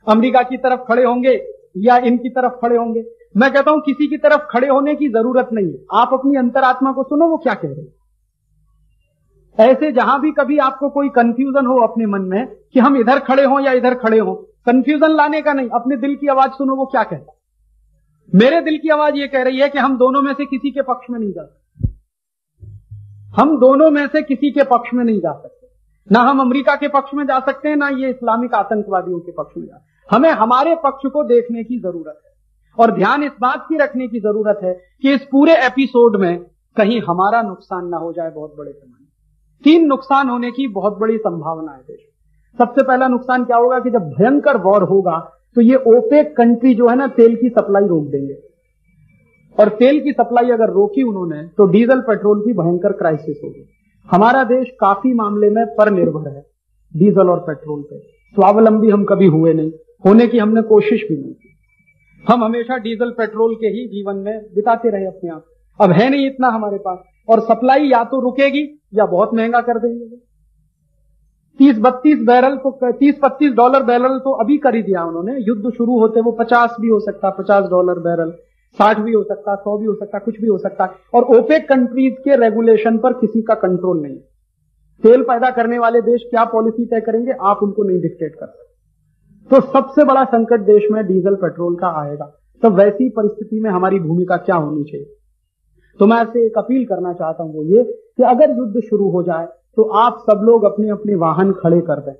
अमेरिका की तरफ खड़े होंगे या इनकी तरफ खड़े होंगे? मैं कहता हूं किसी की तरफ खड़े होने की जरूरत नहीं है, आप अपनी अंतरात्मा को सुनो वो क्या कह रहे हैं। ऐसे जहां भी कभी आपको कोई कंफ्यूजन हो अपने मन में कि हम इधर खड़े हों या इधर खड़े हों, कंफ्यूजन लाने का नहीं, अपने दिल की आवाज सुनो वो क्या कहता है। मेरे दिल की आवाज ये कह रही है कि हम दोनों में से किसी के पक्ष में नहीं जा सकते, हम दोनों में से किसी के पक्ष में नहीं जा सकते, ना हम अमेरिका के पक्ष में जा सकते हैं ना ये इस्लामिक आतंकवादियों के पक्ष में जा सकते। हमें हमारे पक्ष को देखने की जरूरत है, और ध्यान इस बात की रखने की जरूरत है कि इस पूरे एपिसोड में कहीं हमारा नुकसान ना हो जाए बहुत बड़े पैमाने। 3 नुकसान होने की बहुत बड़ी संभावना है देश। सबसे पहला नुकसान क्या होगा कि जब भयंकर वॉर होगा तो ये ओपेक कंट्री जो है ना, तेल की सप्लाई रोक देंगे, और तेल की सप्लाई अगर रोकी उन्होंने तो डीजल पेट्रोल की भयंकर क्राइसिस होगी। हमारा देश काफी मामले में पर निर्भर है डीजल और पेट्रोल पे, स्वावलंबी हम कभी हुए नहीं, होने की हमने कोशिश भी नहीं की। हम हमेशा डीजल पेट्रोल के ही जीवन में बिताते रहे अपने आप। अब है नहीं इतना हमारे पास, और सप्लाई या तो रुकेगी या बहुत महंगा कर देंगे। 30-32 बैरल तो, $30-32 बैरल तो अभी कर ही दिया उन्होंने। युद्ध शुरू होते वो 50 भी हो सकता, $50 बैरल, 60 भी हो सकता, 100 भी हो सकता, कुछ भी हो सकता। और ओपेक कंट्रीज के रेगुलेशन पर किसी का कंट्रोल नहीं। तेल पैदा करने वाले देश क्या पॉलिसी तय करेंगे आप उनको नहीं डिक्टेट कर सकते। तो सबसे बड़ा संकट देश में डीजल पेट्रोल का आएगा। तो वैसी परिस्थिति में हमारी भूमिका क्या होनी चाहिए? तो मैं आपसे एक अपील करना चाहता हूं, वो ये कि अगर युद्ध शुरू हो जाए तो आप सब लोग अपने अपने वाहन खड़े कर दें,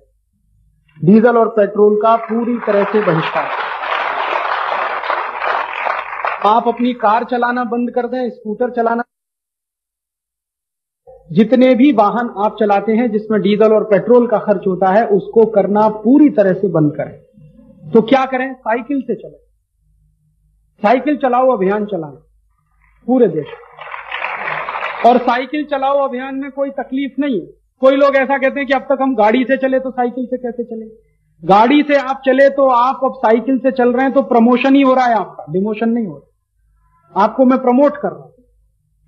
डीजल और पेट्रोल का पूरी तरह से बहिष्कार। आप अपनी कार चलाना बंद कर दें, स्कूटर चलाना, जितने भी वाहन आप चलाते हैं जिसमें डीजल और पेट्रोल का खर्च होता है उसको करना पूरी तरह से बंद करें। तो क्या करें? साइकिल से चलें, साइकिल चलाओ अभियान चलाएं पूरे देश। और साइकिल चलाओ अभियान में कोई तकलीफ नहीं है। कोई लोग ऐसा कहते हैं कि अब तक हम गाड़ी से चले तो साइकिल से कैसे चले? गाड़ी से आप चले तो आप अब साइकिल से चल रहे हैं तो प्रमोशन ही हो रहा है आपका, डिमोशन नहीं हो रहा। आपको मैं प्रमोट कर रहा हूं।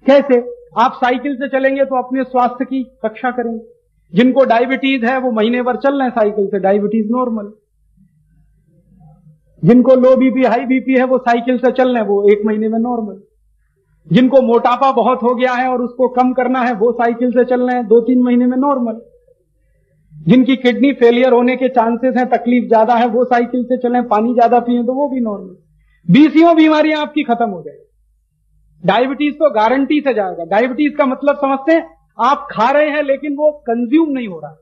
कैसे? आप साइकिल से चलेंगे तो अपने स्वास्थ्य की रक्षा करेंगे। जिनको डायबिटीज है वो महीने भर चल रहे हैं साइकिल से, डायबिटीज नॉर्मल। जिनको लो बीपी हाई बीपी है वो साइकिल से चल रहे हैं, वो 1 महीने में नॉर्मल। जिनको मोटापा बहुत हो गया है और उसको कम करना है वो साइकिल से चल रहे हैं, 2-3 महीने में नॉर्मल। जिनकी किडनी फेलियर होने के चांसेस हैं, तकलीफ ज्यादा है, वो साइकिल से चलें, पानी ज्यादा पिए तो वो भी नॉर्मल। 20 बीमारियां आपकी खत्म हो जाएगी। डायबिटीज तो गारंटी से जाएगा। डायबिटीज का मतलब समझते हैं? आप खा रहे हैं लेकिन वो कंज्यूम नहीं हो रहा।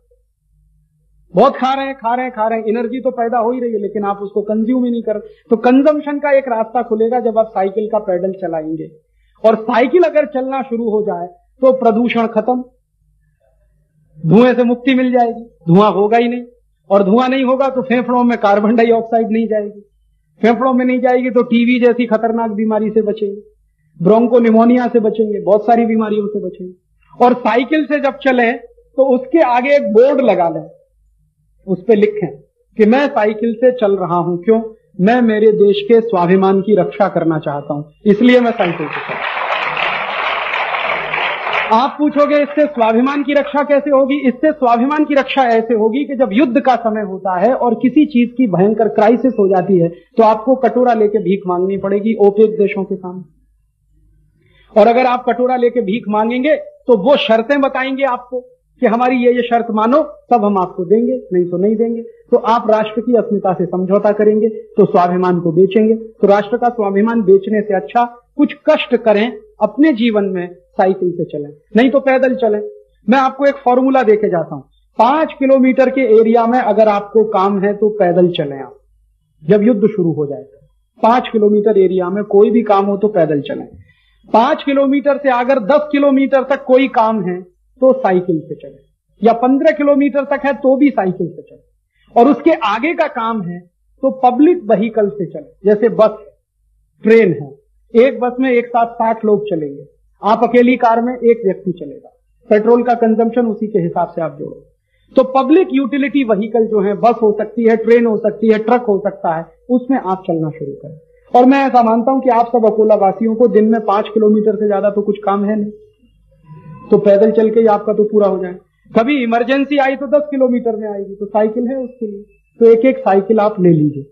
बहुत खा रहे हैं, एनर्जी तो पैदा हो ही रही है लेकिन आप उसको कंज्यूम ही नहीं कर रहे। तो कंजम्पशन का एक रास्ता खुलेगा जब आप साइकिल का पैडल चलाएंगे। और साइकिल अगर चलना शुरू हो जाए तो प्रदूषण खत्म, धुएं से मुक्ति मिल जाएगी। धुआं होगा ही नहीं, और धुआं नहीं होगा तो फेफड़ों में कार्बन डाइऑक्साइड नहीं जाएगी। फेफड़ों में नहीं जाएगी तो टीबी जैसी खतरनाक बीमारी से बचेंगे, ब्रोंको निमोनिया से बचेंगे, बहुत सारी बीमारियों से बचेंगे। और साइकिल से जब चले तो उसके आगे एक बोर्ड लगा लें, उस पे लिखें कि मैं साइकिल से चल रहा हूं। क्यों? मैं मेरे देश के स्वाभिमान की रक्षा करना चाहता हूं, इसलिए मैं साइकिल से चल। आप पूछोगे इससे स्वाभिमान की रक्षा कैसे होगी? इससे स्वाभिमान की रक्षा ऐसे होगी कि जब युद्ध का समय होता है और किसी चीज की भयंकर क्राइसिस हो जाती है तो आपको कटोरा लेके भीख मांगनी पड़ेगी ओपेक देशों के सामने। और अगर आप कटोरा लेके भीख मांगेंगे तो वो शर्तें बताएंगे आपको कि हमारी ये शर्त मानो तब हम आपको देंगे, नहीं तो नहीं देंगे। तो आप राष्ट्र की अस्मिता से समझौता करेंगे तो स्वाभिमान को बेचेंगे। तो राष्ट्र का स्वाभिमान बेचने से अच्छा कुछ कष्ट करें अपने जीवन में, साइकिल से चलें, नहीं तो पैदल चलें। मैं आपको एक फॉर्मूला देके जाता हूं। 5 किलोमीटर के एरिया में अगर आपको काम है तो पैदल चलें आप। जब युद्ध शुरू हो जाए 5 किलोमीटर एरिया में कोई भी काम हो तो पैदल चलें। 5 किलोमीटर से अगर 10 किलोमीटर तक कोई काम है तो साइकिल से चलें, या 15 किलोमीटर तक है तो भी साइकिल से चलें। और उसके आगे का काम है तो पब्लिक व्हीकल से चलें, जैसे बस है, ट्रेन है। एक बस में एक साथ 60 लोग चलेंगे, आप अकेली कार में एक व्यक्ति चलेगा, पेट्रोल का कंजम्पशन उसी के हिसाब से आप जोड़ो। तो पब्लिक यूटिलिटी व्हीकल जो है, बस हो सकती है, ट्रेन हो सकती है, ट्रक हो सकता है, उसमें आप चलना शुरू करें। और मैं ऐसा मानता हूं कि आप सब अकोला वासियों को दिन में 5 किलोमीटर से ज्यादा तो कुछ काम है नहीं, तो पैदल चल के ही आपका तो पूरा हो जाए। कभी इमरजेंसी आई तो 10 किलोमीटर में आएगी, तो साइकिल है उसके लिए, तो एक एक साइकिल आप ले लीजिए।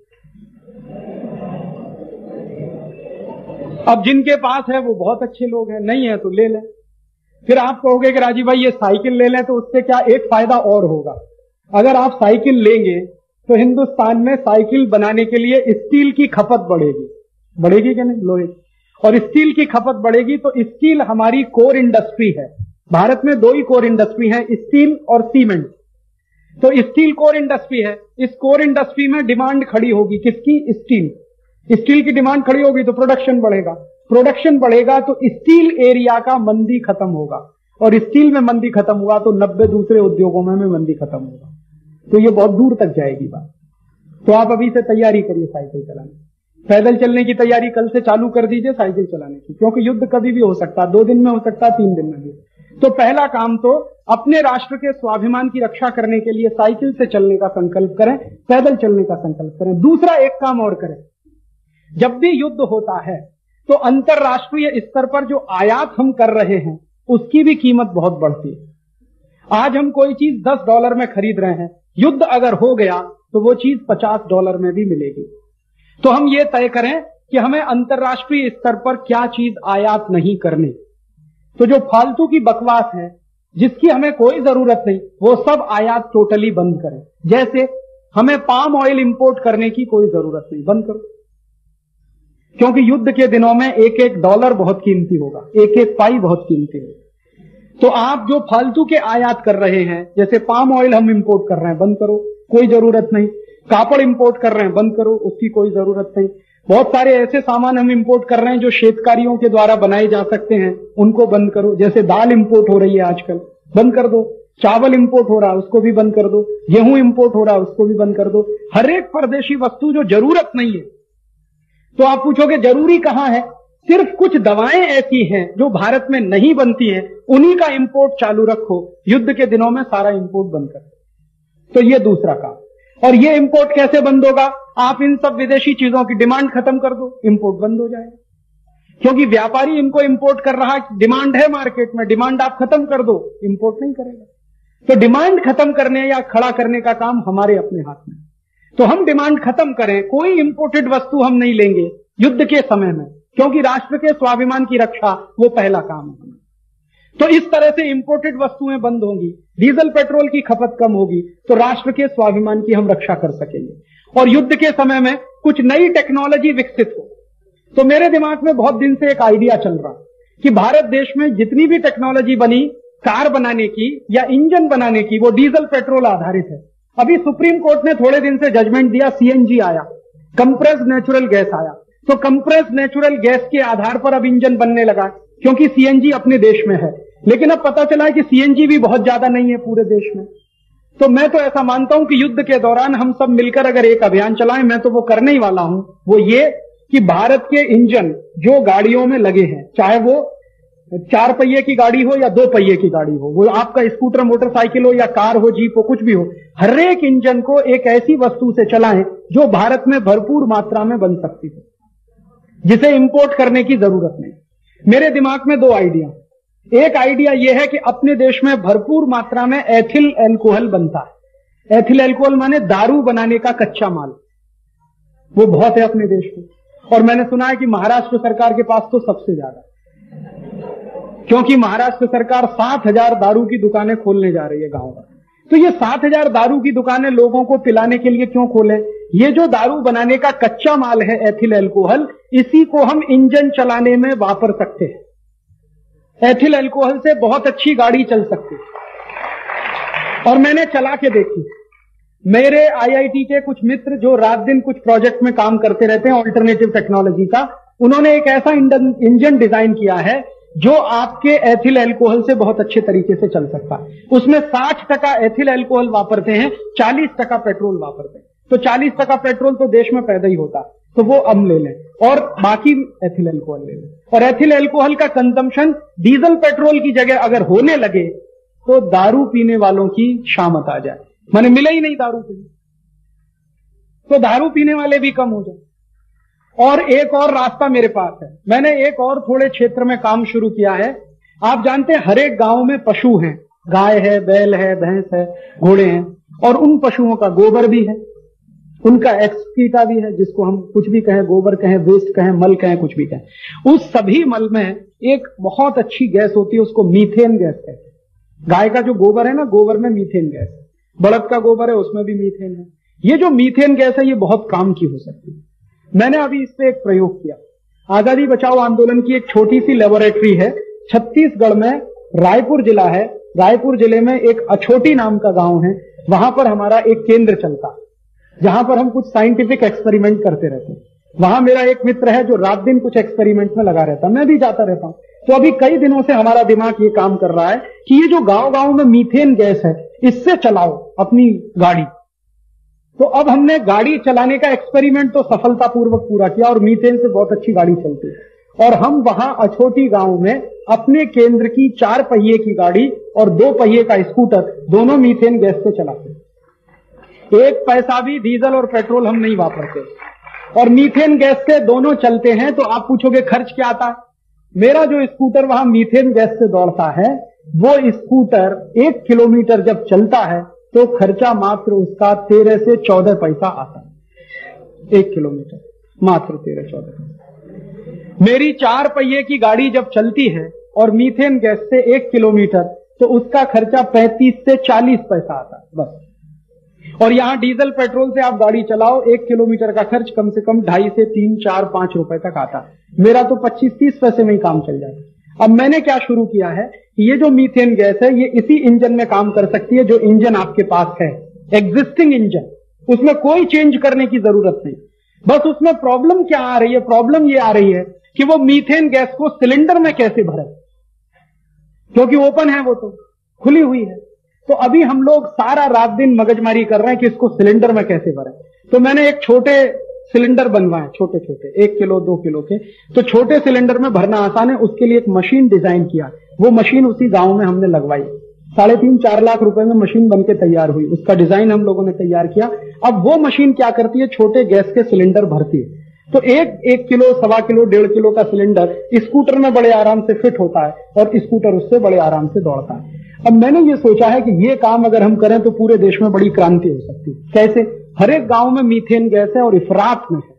अब जिनके पास है वो बहुत अच्छे लोग हैं, नहीं है तो ले लें। फिर आप कहोगे कि राजीव भाई ये साइकिल ले लें तो उससे क्या एक फायदा और होगा। अगर आप साइकिल लेंगे तो हिंदुस्तान में साइकिल बनाने के लिए स्टील की खपत बढ़ेगी क्या नहीं, लोहे की। और स्टील की खपत बढ़ेगी तो स्टील हमारी कोर इंडस्ट्री है। भारत में 2 ही कोर इंडस्ट्री है, स्टील और सीमेंट। तो स्टील कोर इंडस्ट्री है, इस कोर इंडस्ट्री में डिमांड खड़ी होगी, किसकी? स्टील की डिमांड खड़ी होगी तो प्रोडक्शन बढ़ेगा तो स्टील एरिया का मंदी खत्म होगा, और स्टील में मंदी खत्म हुआ तो 90 दूसरे उद्योगों में मंदी खत्म होगा। तो ये बहुत दूर तक जाएगी बात। तो आप अभी से तैयारी करिए साइकिल चलाने, पैदल चलने की तैयारी कल से चालू कर दीजिए साइकिल चलाने की, क्योंकि युद्ध कभी भी हो सकता है, 2 दिन में हो सकता है, 3 दिन में भी। तो पहला काम तो अपने राष्ट्र के स्वाभिमान की रक्षा करने के लिए साइकिल से चलने का संकल्प करें, पैदल चलने का संकल्प करें। दूसरा एक काम और करें, जब भी युद्ध होता है तो अंतरराष्ट्रीय स्तर पर जो आयात हम कर रहे हैं उसकी भी कीमत बहुत बढ़ती है। आज हम कोई चीज $10 में खरीद रहे हैं, युद्ध अगर हो गया तो वो चीज $50 में भी मिलेगी। तो हम ये तय करें कि हमें अंतरराष्ट्रीय स्तर पर क्या चीज आयात नहीं करनी। तो जो फालतू की बकवास है जिसकी हमें कोई जरूरत नहीं, वो सब आयात टोटली बंद करें। जैसे हमें पाम ऑयल इंपोर्ट करने की कोई जरूरत नहीं, बंद करो, क्योंकि युद्ध के दिनों में एक एक डॉलर बहुत कीमती होगा, एक एक पाई बहुत कीमती होगा। तो आप जो फालतू के आयात कर रहे हैं, जैसे पाम ऑयल हम इंपोर्ट कर रहे हैं, बंद करो, कोई जरूरत नहीं। कापड़ इंपोर्ट कर रहे हैं, बंद करो, उसकी कोई जरूरत नहीं। बहुत सारे ऐसे सामान हम इंपोर्ट कर रहे हैं जो शेतकारियों के द्वारा बनाए जा सकते हैं, उनको बंद करो। जैसे दाल इंपोर्ट हो रही है आजकल, बंद कर दो। चावल इंपोर्ट हो रहा है, उसको भी बंद कर दो। गेहूं इंपोर्ट हो रहा है, उसको भी बंद कर दो। हर एक परदेशी वस्तु जो जरूरत नहीं है। तो आप पूछोगे जरूरी कहां है? सिर्फ कुछ दवाएं ऐसी हैं जो भारत में नहीं बनती हैं, उन्हीं का इंपोर्ट चालू रखो। युद्ध के दिनों में सारा इंपोर्ट बंद कर दो। तो ये दूसरा काम। और ये इंपोर्ट कैसे बंद होगा? आप इन सब विदेशी चीजों की डिमांड खत्म कर दो, इंपोर्ट बंद हो जाएगा। क्योंकि व्यापारी इनको इंपोर्ट कर रहा है, डिमांड है मार्केट में, डिमांड आप खत्म कर दो, इंपोर्ट नहीं करेगा। तो डिमांड खत्म करने या खड़ा करने का काम हमारे अपने हाथ में। तो हम डिमांड खत्म करें, कोई इंपोर्टेड वस्तु हम नहीं लेंगे युद्ध के समय में, क्योंकि राष्ट्र के स्वाभिमान की रक्षा वो पहला काम है। तो इस तरह से इंपोर्टेड वस्तुएं बंद होंगी, डीजल पेट्रोल की खपत कम होगी, तो राष्ट्र के स्वाभिमान की हम रक्षा कर सकेंगे। और युद्ध के समय में कुछ नई टेक्नोलॉजी विकसित हो। तो मेरे दिमाग में बहुत दिन से एक आइडिया चल रहा कि भारत देश में जितनी भी टेक्नोलॉजी बनी कार बनाने की या इंजन बनाने की, वो डीजल पेट्रोल आधारित है। अभी सुप्रीम कोर्ट ने थोड़े दिन से जजमेंट दिया, सीएनजी आया, कंप्रेस्ड नेचुरल गैस आया। तो कंप्रेस्ड नेचुरल गैस के आधार पर अब इंजन बनने लगा, क्योंकि सीएनजी अपने देश में है। लेकिन अब पता चला है कि सीएनजी भी बहुत ज्यादा नहीं है पूरे देश में। तो मैं तो ऐसा मानता हूं कि युद्ध के दौरान हम सब मिलकर अगर एक अभियान चलाएं, मैं तो वो करने ही वाला हूं, वो ये कि भारत के इंजन जो गाड़ियों में लगे हैं, चाहे वो 4 पहिए की गाड़ी हो या 2 पहिए की गाड़ी हो, वो आपका स्कूटर मोटरसाइकिल हो या कार हो, जीप हो, कुछ भी हो, हर एक इंजन को एक ऐसी वस्तु से चलाएं जो भारत में भरपूर मात्रा में बन सकती है, जिसे इंपोर्ट करने की जरूरत नहीं। मेरे दिमाग में 2 आइडिया। एक आइडिया यह है कि अपने देश में भरपूर मात्रा में एथिल एल्कोहल बनता है। एथिल एल्कोहल माने दारू बनाने का कच्चा माल, वो बहुत है अपने देश में। और मैंने सुना है कि महाराष्ट्र सरकार के पास तो सबसे ज्यादा, क्योंकि महाराष्ट्र सरकार 7,000 दारू की दुकानें खोलने जा रही है गांव में। तो ये 7,000 दारू की दुकानें लोगों को पिलाने के लिए क्यों खोले? ये जो दारू बनाने का कच्चा माल है एथिल एल्कोहल, इसी को हम इंजन चलाने में वापर सकते हैं। एथिल एल्कोहल से बहुत अच्छी गाड़ी चल सकती है, और मैंने चला के देखी। मेरे आईआईटी के कुछ मित्र जो रात दिन कुछ प्रोजेक्ट में काम करते रहते हैं ऑल्टरनेटिव टेक्नोलॉजी का, उन्होंने एक ऐसा इंजन डिजाइन किया है जो आपके एथिल एल्कोहल से बहुत अच्छे तरीके से चल सकता है। उसमें 60% एथिल एल्कोहल वापरते हैं, 40% पेट्रोल वापरते हैं। तो 40% पेट्रोल तो देश में पैदा ही होता, तो वो हम ले लें और बाकी एथिल एल्कोहल ले लें। और एथिल एल्कोहल का कंजम्पशन डीजल पेट्रोल की जगह अगर होने लगे तो दारू पीने वालों की शामत आ जाए, माने मिले ही नहीं दारू पीने, तो दारू पीने वाले भी कम हो जाए। और एक और रास्ता मेरे पास है, मैंने एक और थोड़े क्षेत्र में काम शुरू किया है। आप जानते हैं हर एक गांव में पशु हैं, गाय है, बैल है, भैंस है, घोड़े हैं, और उन पशुओं का गोबर भी है, उनका एक्सक्रीटा भी है, जिसको हम कुछ भी कहें, गोबर कहें, वेस्ट कहें, मल कहें, कुछ भी कहें। उस सभी मल में एक बहुत अच्छी गैस होती है, उसको मीथेन गैस कहते हैं। गाय का जो गोबर है ना, गोबर में मीथेन गैस है, बड़द का गोबर है उसमें भी मीथेन है। ये जो मीथेन गैस है ये बहुत काम की हो सकती है। मैंने अभी इस पे एक प्रयोग किया। आजादी बचाओ आंदोलन की एक छोटी सी लेबोरेटरी है छत्तीसगढ़ में, रायपुर जिला है। रायपुर जिले में एक अछोटी नाम का गांव है, वहां पर हमारा एक केंद्र चलता है जहां पर हम कुछ साइंटिफिक एक्सपेरिमेंट करते रहते हैं। वहां मेरा एक मित्र है जो रात दिन कुछ एक्सपेरिमेंट में लगा रहता है, मैं भी जाता रहता हूं। तो अभी कई दिनों से हमारा दिमाग ये काम कर रहा है कि ये जो गांव गांव में मीथेन गैस है, इससे चलाओ अपनी गाड़ी। तो अब हमने गाड़ी चलाने का एक्सपेरिमेंट तो सफलतापूर्वक पूरा किया और मीथेन से बहुत अच्छी गाड़ी चलती है। और हम वहां अछोटी गांव में अपने केंद्र की 4 पहिए की गाड़ी और 2 पहिए का स्कूटर दोनों मीथेन गैस से चलाते हैं। 1 पैसा भी डीजल और पेट्रोल हम नहीं वापरते, और मीथेन गैस से दोनों चलते हैं। तो आप पूछोगे खर्च क्या आता है? मेरा जो स्कूटर वहां मीथेन गैस से दौड़ता है, वो स्कूटर 1 किलोमीटर जब चलता है तो खर्चा मात्र उसका 13 से 14 पैसा आता है। 1 किलोमीटर मात्र 13-14 पैसा। मेरी 4 पहिए की गाड़ी जब चलती है और मीथेन गैस से 1 किलोमीटर, तो उसका खर्चा 35 से 40 पैसा आता है बस। और यहां डीजल पेट्रोल से आप गाड़ी चलाओ, 1 किलोमीटर का खर्च कम से कम 2.5 से 3, 4, 5 रुपए तक आता है। मेरा तो 25-30 पैसे में ही काम चल जाता है। अब मैंने क्या शुरू किया है कि ये जो मीथेन गैस है ये इसी इंजन में काम कर सकती है जो इंजन आपके पास है, एग्जिस्टिंग इंजन, उसमें कोई चेंज करने की जरूरत नहीं। बस उसमें प्रॉब्लम क्या आ रही है? प्रॉब्लम ये आ रही है कि वो मीथेन गैस को सिलेंडर में कैसे भरे, क्योंकि ओपन है, वो तो खुली हुई है। तो अभी हम लोग सारा रात दिन मगजमारी कर रहे हैं कि इसको सिलेंडर में कैसे भरें। तो मैंने एक छोटे सिलेंडर बनवाए, छोटे छोटे 1 किलो 2 किलो के। तो छोटे सिलेंडर में भरना आसान है, उसके लिए एक मशीन डिजाइन किया। वो मशीन उसी गांव में हमने लगवाई, 3.5-4 लाख रुपए में मशीन बनके तैयार हुई। उसका डिजाइन हम लोगों ने तैयार किया। अब वो मशीन क्या करती है, छोटे गैस के सिलेंडर भरती है। तो एक किलो, 1.25 किलो, 1.5 किलो का सिलेंडर स्कूटर में बड़े आराम से फिट होता है और स्कूटर उससे बड़े आराम से दौड़ता है। अब मैंने ये सोचा है कि ये काम अगर हम करें तो पूरे देश में बड़ी क्रांति हो सकती है। कैसे? हर एक गांव में मीथेन गैस है और इफरात में है,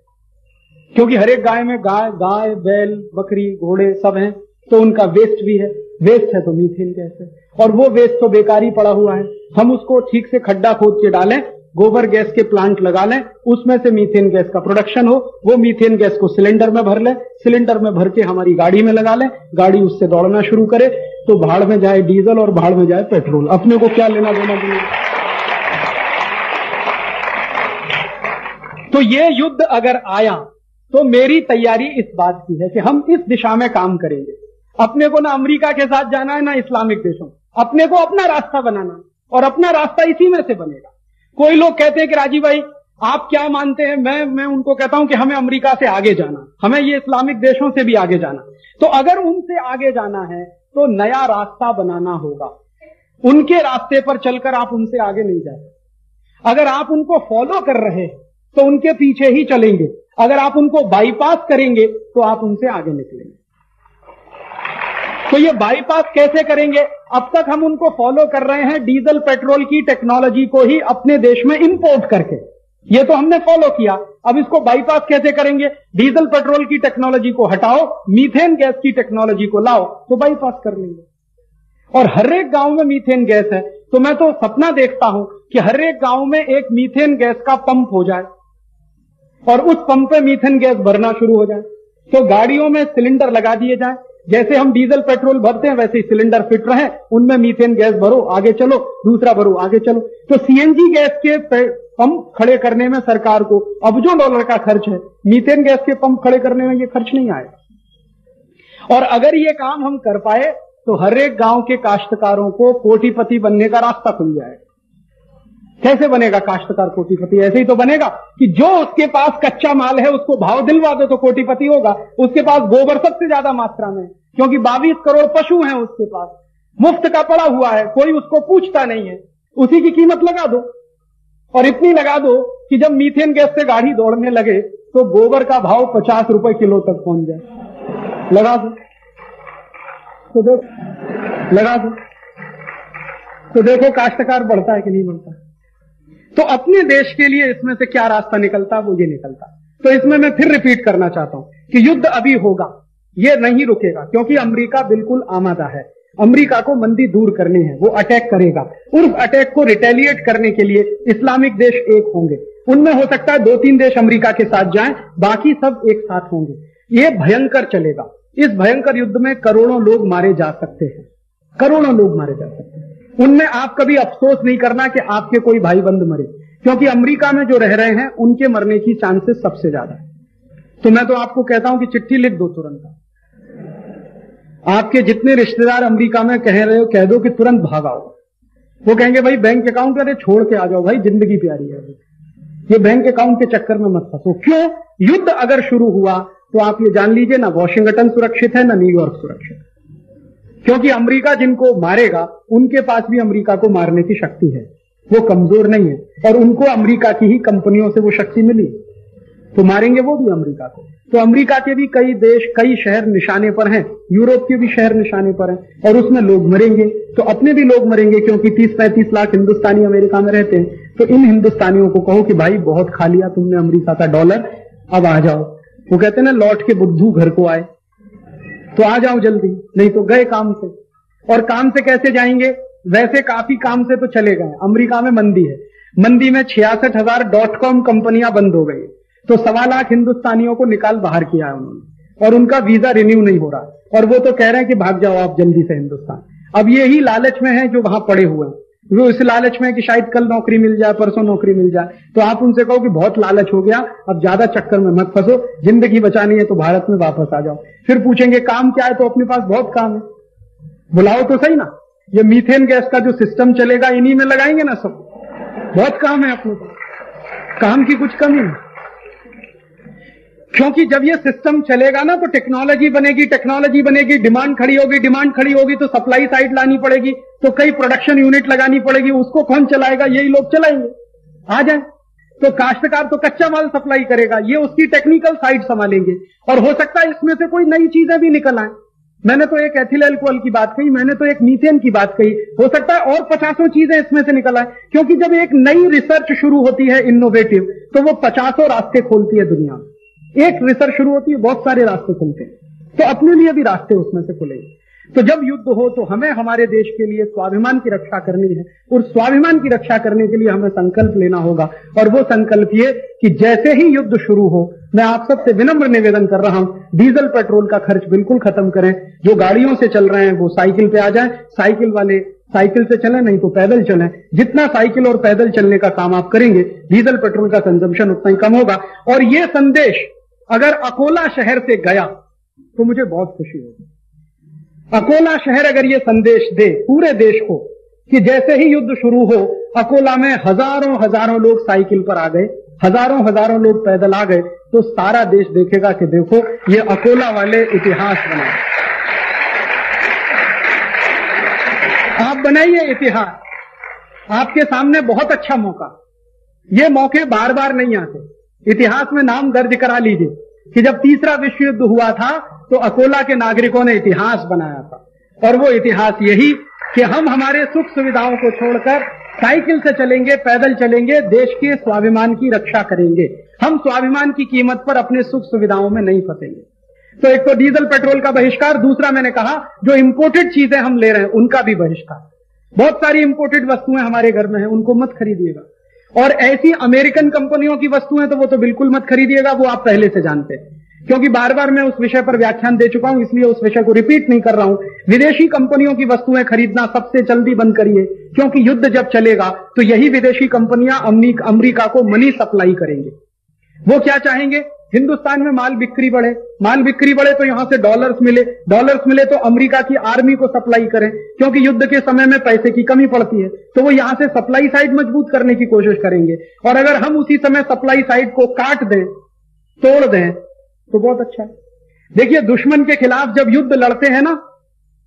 क्योंकि हर एक गांव में गाय, बैल, बकरी, घोड़े सब हैं, तो उनका वेस्ट भी है। वेस्ट है तो मीथेन गैस है, और वो वेस्ट तो बेकारी पड़ा हुआ है। हम उसको ठीक से खड्डा खोद के डालें, गोबर गैस के प्लांट लगा लें, उसमें से मीथेन गैस का प्रोडक्शन हो, वो मीथेन गैस को सिलेंडर में भर लें, सिलेंडर में भर के हमारी गाड़ी में लगा लें, गाड़ी उससे दौड़ना शुरू करे, तो भाड़ में जाए डीजल और भाड़ में जाए पेट्रोल, अपने को क्या लेना देना दुनिया। तो ये युद्ध अगर आया तो मेरी तैयारी इस बात की है कि हम इस दिशा में काम करेंगे। अपने को ना अमेरिका के साथ जाना है ना इस्लामिक देशों, अपने को अपना रास्ता बनाना, और अपना रास्ता इसी में से बनेगा। कोई लोग कहते हैं कि राजीव भाई आप क्या मानते हैं, मैं उनको कहता हूं कि हमें अमेरिका से आगे जाना, हमें ये इस्लामिक देशों से भी आगे जाना। तो अगर उनसे आगे जाना है तो नया रास्ता बनाना होगा। उनके रास्ते पर चलकर आप उनसे आगे नहीं जाते। अगर आप उनको फॉलो कर रहे हैं तो उनके पीछे ही चलेंगे, अगर आप उनको बाईपास करेंगे तो आप उनसे आगे निकलेंगे। तो ये बाईपास कैसे करेंगे? अब तक हम उनको फॉलो कर रहे हैं डीजल पेट्रोल की टेक्नोलॉजी को ही अपने देश में इंपोर्ट करके, ये तो हमने फॉलो किया। अब इसको बाईपास कैसे करेंगे? डीजल पेट्रोल की टेक्नोलॉजी को हटाओ, मीथेन गैस की टेक्नोलॉजी को लाओ, तो बाईपास कर लेंगे। और हर एक गांव में मीथेन गैस है, तो मैं तो सपना देखता हूं कि हर एक गांव में एक मीथेन गैस का पंप हो जाए और उस पंप पे मीथेन गैस भरना शुरू हो जाए। तो गाड़ियों में सिलेंडर लगा दिए जाए, जैसे हम डीजल पेट्रोल भरते हैं वैसे ही सिलेंडर फिट रहे, उनमें मीथेन गैस भरो, आगे चलो, दूसरा भरो, आगे चलो। तो सीएनजी गैस के पंप खड़े करने में सरकार को अबजों डॉलर का खर्च है, मीथेन गैस के पंप खड़े करने में ये खर्च नहीं आएगा। और अगर ये काम हम कर पाए तो हर एक गांव के काश्तकारों को कोटिपति बनने का रास्ता खुल जाएगा। कैसे बनेगा काश्तकार कोटिपति? ऐसे ही तो बनेगा कि जो उसके पास कच्चा माल है उसको भाव दिलवा दो तो कोटिपति होगा। उसके पास गोबर सबसे ज्यादा मात्रा में, क्योंकि 22 करोड़ पशु हैं उसके पास, मुफ्त का पड़ा हुआ है, कोई उसको पूछता नहीं है, उसी की कीमत लगा दो। और इतनी लगा दो कि जब मीथेन गैस से गाड़ी दौड़ने लगे तो गोबर का भाव 50 रुपए किलो तक पहुंच जाए। लगा दो तो देखो, लगा दो तो देखो काश्तकार बढ़ता है कि नहीं बढ़ता। तो अपने देश के लिए इसमें से क्या रास्ता निकलता, वो ये निकलता। तो इसमें मैं फिर रिपीट करना चाहता हूं कि युद्ध अभी होगा, ये नहीं रुकेगा, क्योंकि अमेरिका बिल्कुल आमादा है। अमेरिका को मंदी दूर करनी है, वो अटैक करेगा। उस अटैक को रिटेलिएट करने के लिए इस्लामिक देश एक होंगे। उनमें हो सकता है 2-3 देश अमेरिका के साथ जाएं, बाकी सब एक साथ होंगे। ये भयंकर चलेगा। इस भयंकर युद्ध में करोड़ों लोग मारे जा सकते हैं, करोड़ों लोग मारे जा सकते हैं। उनमें आप कभी अफसोस नहीं करना कि आपके कोई भाई बंद मरे, क्योंकि अमेरिका में जो रह रहे हैं उनके मरने की चांसेस सबसे ज्यादा है। तो मैं तो आपको कहता हूं कि चिट्ठी लिख दो तुरंत। आपके जितने रिश्तेदार अमेरिका में कह रहे हो, कह दो कि तुरंत भागाओ। वो कहेंगे भाई बैंक अकाउंट अरे छोड़ के आ जाओ भाई, जिंदगी प्यारी है, ये बैंक अकाउंट के चक्कर में मत फंसो। क्यों? युद्ध अगर शुरू हुआ तो आप ये जान लीजिए ना वॉशिंगटन सुरक्षित है ना न्यूयॉर्क सुरक्षित, क्योंकि अमेरिका जिनको मारेगा उनके पास भी अमेरिका को मारने की शक्ति है, वो कमजोर नहीं है, और उनको अमेरिका की ही कंपनियों से वो शक्ति मिली, तो मारेंगे वो भी अमेरिका को। तो अमेरिका के भी कई देश, कई शहर निशाने पर हैं, यूरोप के भी शहर निशाने पर हैं, और उसमें लोग मरेंगे, तो अपने भी लोग मरेंगे, क्योंकि 30-35 लाख हिंदुस्तानी अमेरिका में रहते हैं। तो इन हिंदुस्तानियों को कहो कि भाई बहुत खा लिया तुमने अमेरिका का डॉलर, अब आ जाओ। वो कहते हैं ना लौट के बुद्धू घर को आए, तो आ जाओ जल्दी, नहीं तो गए काम से। और काम से कैसे जाएंगे? वैसे काफी काम से तो चले गए। अमेरिका में मंदी है, मंदी में 66,000 .com कंपनियां बंद हो गई, तो 1.25 लाख हिंदुस्तानियों को निकाल बाहर किया है उन्होंने, और उनका वीजा रिन्यू नहीं हो रहा, और वो तो कह रहे हैं कि भाग जाओ आप जल्दी से हिंदुस्तान। अब यही लालच में है जो वहां पड़े हुए हैं, वो इस लालच में है कि शायद कल नौकरी मिल जाए, परसों नौकरी मिल जाए। तो आप उनसे कहो कि बहुत लालच हो गया, अब ज्यादा चक्कर में मत फंसो, जिंदगी बचानी है तो भारत में वापस आ जाओ। फिर पूछेंगे काम क्या है, तो अपने पास बहुत काम है, बुलाओ तो सही ना। ये मीथेन गैस का जो सिस्टम चलेगा इन्हीं में लगाएंगे ना सब, बहुत काम है अपने पास, काम की कुछ कमी नहीं। क्योंकि जब ये सिस्टम चलेगा ना तो टेक्नोलॉजी बनेगी, टेक्नोलॉजी बनेगी, डिमांड खड़ी होगी, डिमांड खड़ी होगी तो सप्लाई साइड लानी पड़ेगी, तो कई प्रोडक्शन यूनिट लगानी पड़ेगी, उसको कौन चलाएगा? यही लोग चलाएंगे, आ जाए। तो काश्तकार तो कच्चा माल सप्लाई करेगा, ये उसकी टेक्निकल साइड संभालेंगे, और हो सकता है इसमें से कोई नई चीजें भी निकल आए। मैंने तो एक एथिल अल्कोहल की बात कही, मैंने तो एक मीथेन की बात कही, हो सकता है और 50 चीजें इसमें से निकल आए, क्योंकि जब एक नई रिसर्च शुरू होती है इनोवेटिव, तो वो 50 रास्ते खोलती है दुनिया में। एक रिसर्च शुरू होती है, बहुत सारे रास्ते खुलते हैं, तो अपने लिए भी रास्ते उसमें से खुलेंगे। तो जब युद्ध हो तो हमें हमारे देश के लिए स्वाभिमान की रक्षा करनी है, और स्वाभिमान की रक्षा करने के लिए हमें संकल्प लेना होगा। और वो संकल्प ये कि जैसे ही युद्ध शुरू हो, मैं आप सबसे विनम्र निवेदन कर रहा हूं, डीजल पेट्रोल का खर्च बिल्कुल खत्म करें। जो गाड़ियों से चल रहे हैं वो साइकिल पे आ जाएं, साइकिल वाले साइकिल से चलें, नहीं तो पैदल चलें। जितना साइकिल और पैदल चलने का काम आप करेंगे, डीजल पेट्रोल का कंजम्पशन उतना ही कम होगा। और ये संदेश अगर अकोला शहर से गया तो मुझे बहुत खुशी होगी। अकोला शहर अगर ये संदेश दे पूरे देश को कि जैसे ही युद्ध शुरू हो, अकोला में हजारों लोग साइकिल पर आ गए, हजारों लोग पैदल आ गए, तो सारा देश देखेगा कि देखो ये अकोला वाले इतिहास बनाए। आप बनाइए इतिहास, आपके सामने बहुत अच्छा मौका। ये मौके बार बार नहीं आते। इतिहास में नाम दर्ज करा लीजिए कि जब तीसरा विश्व युद्ध हुआ था तो अकोला के नागरिकों ने इतिहास बनाया था, और वो इतिहास यही कि हम हमारे सुख सुविधाओं को छोड़कर साइकिल से चलेंगे, पैदल चलेंगे, देश के स्वाभिमान की रक्षा करेंगे। हम स्वाभिमान की कीमत पर अपने सुख सुविधाओं में नहीं फंसेंगे। तो एक तो डीजल पेट्रोल का बहिष्कार, दूसरा मैंने कहा जो इंपोर्टेड चीजें हम ले रहे हैं उनका भी बहिष्कार। बहुत सारी इंपोर्टेड वस्तुएं हमारे घर में हैं, उनको मत खरीदिएगा। और ऐसी अमेरिकन कंपनियों की वस्तुएं तो वो तो बिल्कुल मत खरीदिएगा, वो आप पहले से जानते हैं, क्योंकि बार बार मैं उस विषय पर व्याख्यान दे चुका हूं, इसलिए उस विषय को रिपीट नहीं कर रहा हूं। विदेशी कंपनियों की वस्तुएं खरीदना सबसे जल्दी बंद करिए, क्योंकि युद्ध जब चलेगा तो यही विदेशी कंपनियां अमेरिका को मनी सप्लाई करेंगे। वो क्या चाहेंगे, हिंदुस्तान में माल बिक्री बढ़े तो यहां से डॉलर्स मिले तो अमेरिका की आर्मी को सप्लाई करें, क्योंकि युद्ध के समय में पैसे की कमी पड़ती है, तो वो यहां से सप्लाई साइड मजबूत करने की कोशिश करेंगे। और अगर हम उसी समय सप्लाई साइड को काट दें, तोड़ दें, तो बहुत अच्छा है। देखिए, दुश्मन के खिलाफ जब युद्ध लड़ते हैं ना,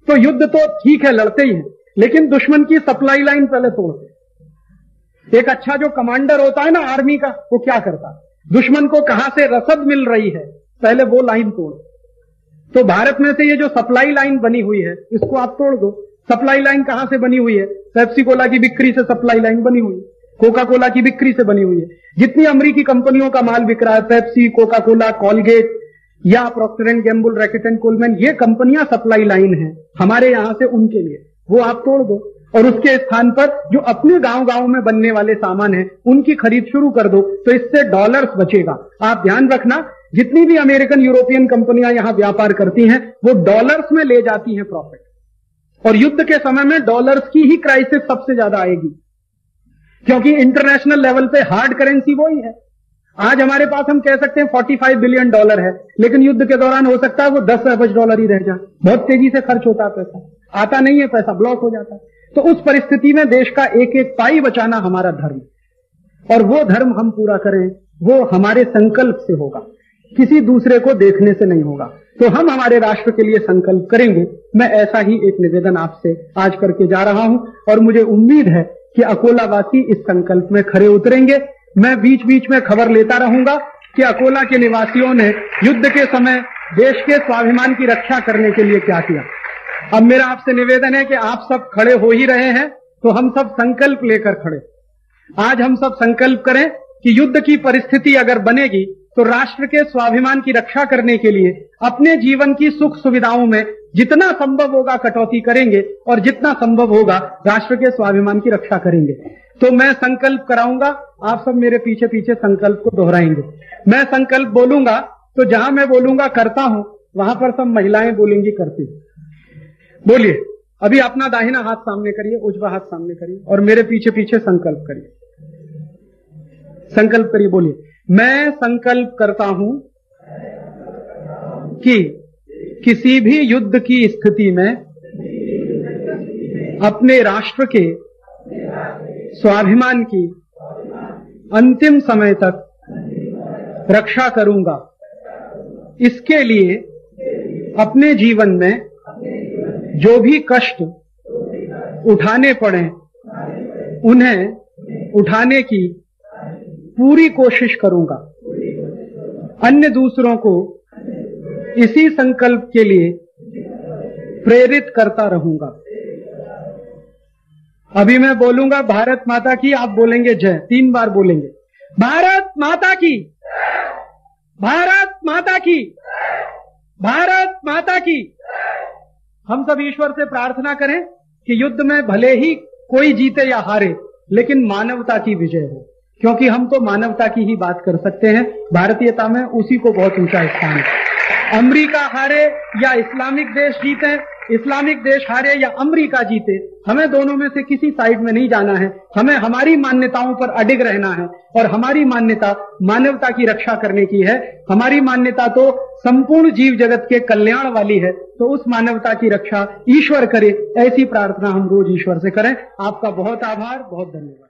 तो युद्ध तो ठीक है लड़ते ही हैं, लेकिन दुश्मन की सप्लाई लाइन पहले तोड़ते हैं। एक अच्छा जो कमांडर होता है ना आर्मी का, वो क्या करता है, दुश्मन को कहां से रसद मिल रही है पहले वो लाइन तोड़। तो भारत में से ये जो सप्लाई लाइन बनी हुई है, इसको आप तोड़ दो। सप्लाई लाइन कहां से बनी हुई है, पेप्सी कोला की बिक्री से सप्लाई लाइन बनी हुई है, कोका कोला की बिक्री से बनी हुई है। जितनी अमेरिकी कंपनियों का माल बिक रहा है, पेप्सी, कोका कोला, कॉलगेट या Procter and Gamble, Reckitt and Colman, ये कंपनियां सप्लाई लाइन है हमारे यहां से उनके लिए, वो आप तोड़ दो। और उसके स्थान पर जो अपने गांव में बनने वाले सामान है उनकी खरीद शुरू कर दो, तो इससे डॉलर्स बचेगा। आप ध्यान रखना, जितनी भी अमेरिकन यूरोपियन कंपनियां यहां व्यापार करती हैं वो डॉलर्स में ले जाती हैं प्रॉफिट, और युद्ध के समय में डॉलर्स की ही क्राइसिस सबसे ज्यादा आएगी, क्योंकि इंटरनेशनल लेवल पे हार्ड करेंसी वही है। आज हमारे पास हम कह सकते हैं $45 बिलियन है, लेकिन युद्ध के दौरान हो सकता है वो $10 अरब ही रह जाए। बहुत तेजी से खर्च होता है पैसा, आता नहीं है, पैसा ब्लॉक हो जाता है। तो उस परिस्थिति में देश का एक एक पाई बचाना हमारा धर्म, और वो धर्म हम पूरा करें, वो हमारे संकल्प से होगा, किसी दूसरे को देखने से नहीं होगा। तो हम हमारे राष्ट्र के लिए संकल्प करेंगे। मैं ऐसा ही एक निवेदन आपसे आज करके जा रहा हूं, और मुझे उम्मीद है कि अकोला वासी इस संकल्प में खरे उतरेंगे। मैं बीच बीच में खबर लेता रहूंगा कि अकोला के निवासियों ने युद्ध के समय देश के स्वाभिमान की रक्षा करने के लिए क्या किया। अब मेरा आपसे निवेदन है कि आप सब खड़े हो ही रहे हैं, तो हम सब संकल्प लेकर खड़े। आज हम सब संकल्प करें कि युद्ध की परिस्थिति अगर बनेगी तो राष्ट्र के स्वाभिमान की रक्षा करने के लिए अपने जीवन की सुख सुविधाओं में जितना संभव होगा कटौती करेंगे, और जितना संभव होगा राष्ट्र के स्वाभिमान की रक्षा करेंगे। तो मैं संकल्प कराऊंगा, आप सब मेरे पीछे पीछे संकल्प को दोहराएंगे। मैं संकल्प बोलूंगा तो जहां मैं बोलूंगा करता हूं, वहां पर सब महिलाएं बोलेंगी करती हूं। बोलिए, अभी अपना दाहिना हाथ सामने करिए, उजवा हाथ सामने करिए, और मेरे पीछे पीछे संकल्प करिए। संकल्प करिए, बोलिए, मैं संकल्प करता हूं कि किसी भी युद्ध की स्थिति में अपने राष्ट्र के स्वाभिमान की अंतिम समय तक रक्षा करूंगा। इसके लिए अपने जीवन में जो भी कष्ट उठाने पड़े उन्हें उठाने की पूरी कोशिश करूंगा अन्य दूसरों को इसी संकल्प के लिए प्रेरित करता रहूंगा। अभी मैं बोलूंगा भारत माता की, आप बोलेंगे जय, 3 बार बोलेंगे। भारत माता की, भारत माता की, भारत माता की। हम सब ईश्वर से प्रार्थना करें कि युद्ध में भले ही कोई जीते या हारे, लेकिन मानवता की विजय हो, क्योंकि हम तो मानवता की ही बात कर सकते हैं। भारतीयता में उसी को बहुत ऊंचा स्थान है। अमेरिका हारे या इस्लामिक देश जीते, इस्लामिक देश हारे या अमेरिका जीते, हमें दोनों में से किसी साइड में नहीं जाना है। हमें हमारी मान्यताओं पर अडिग रहना है, और हमारी मान्यता मानवता की रक्षा करने की है। हमारी मान्यता तो संपूर्ण जीव जगत के कल्याण वाली है, तो उस मानवता की रक्षा ईश्वर करे, ऐसी प्रार्थना हम रोज ईश्वर से करें। आपका बहुत आभार, बहुत धन्यवाद।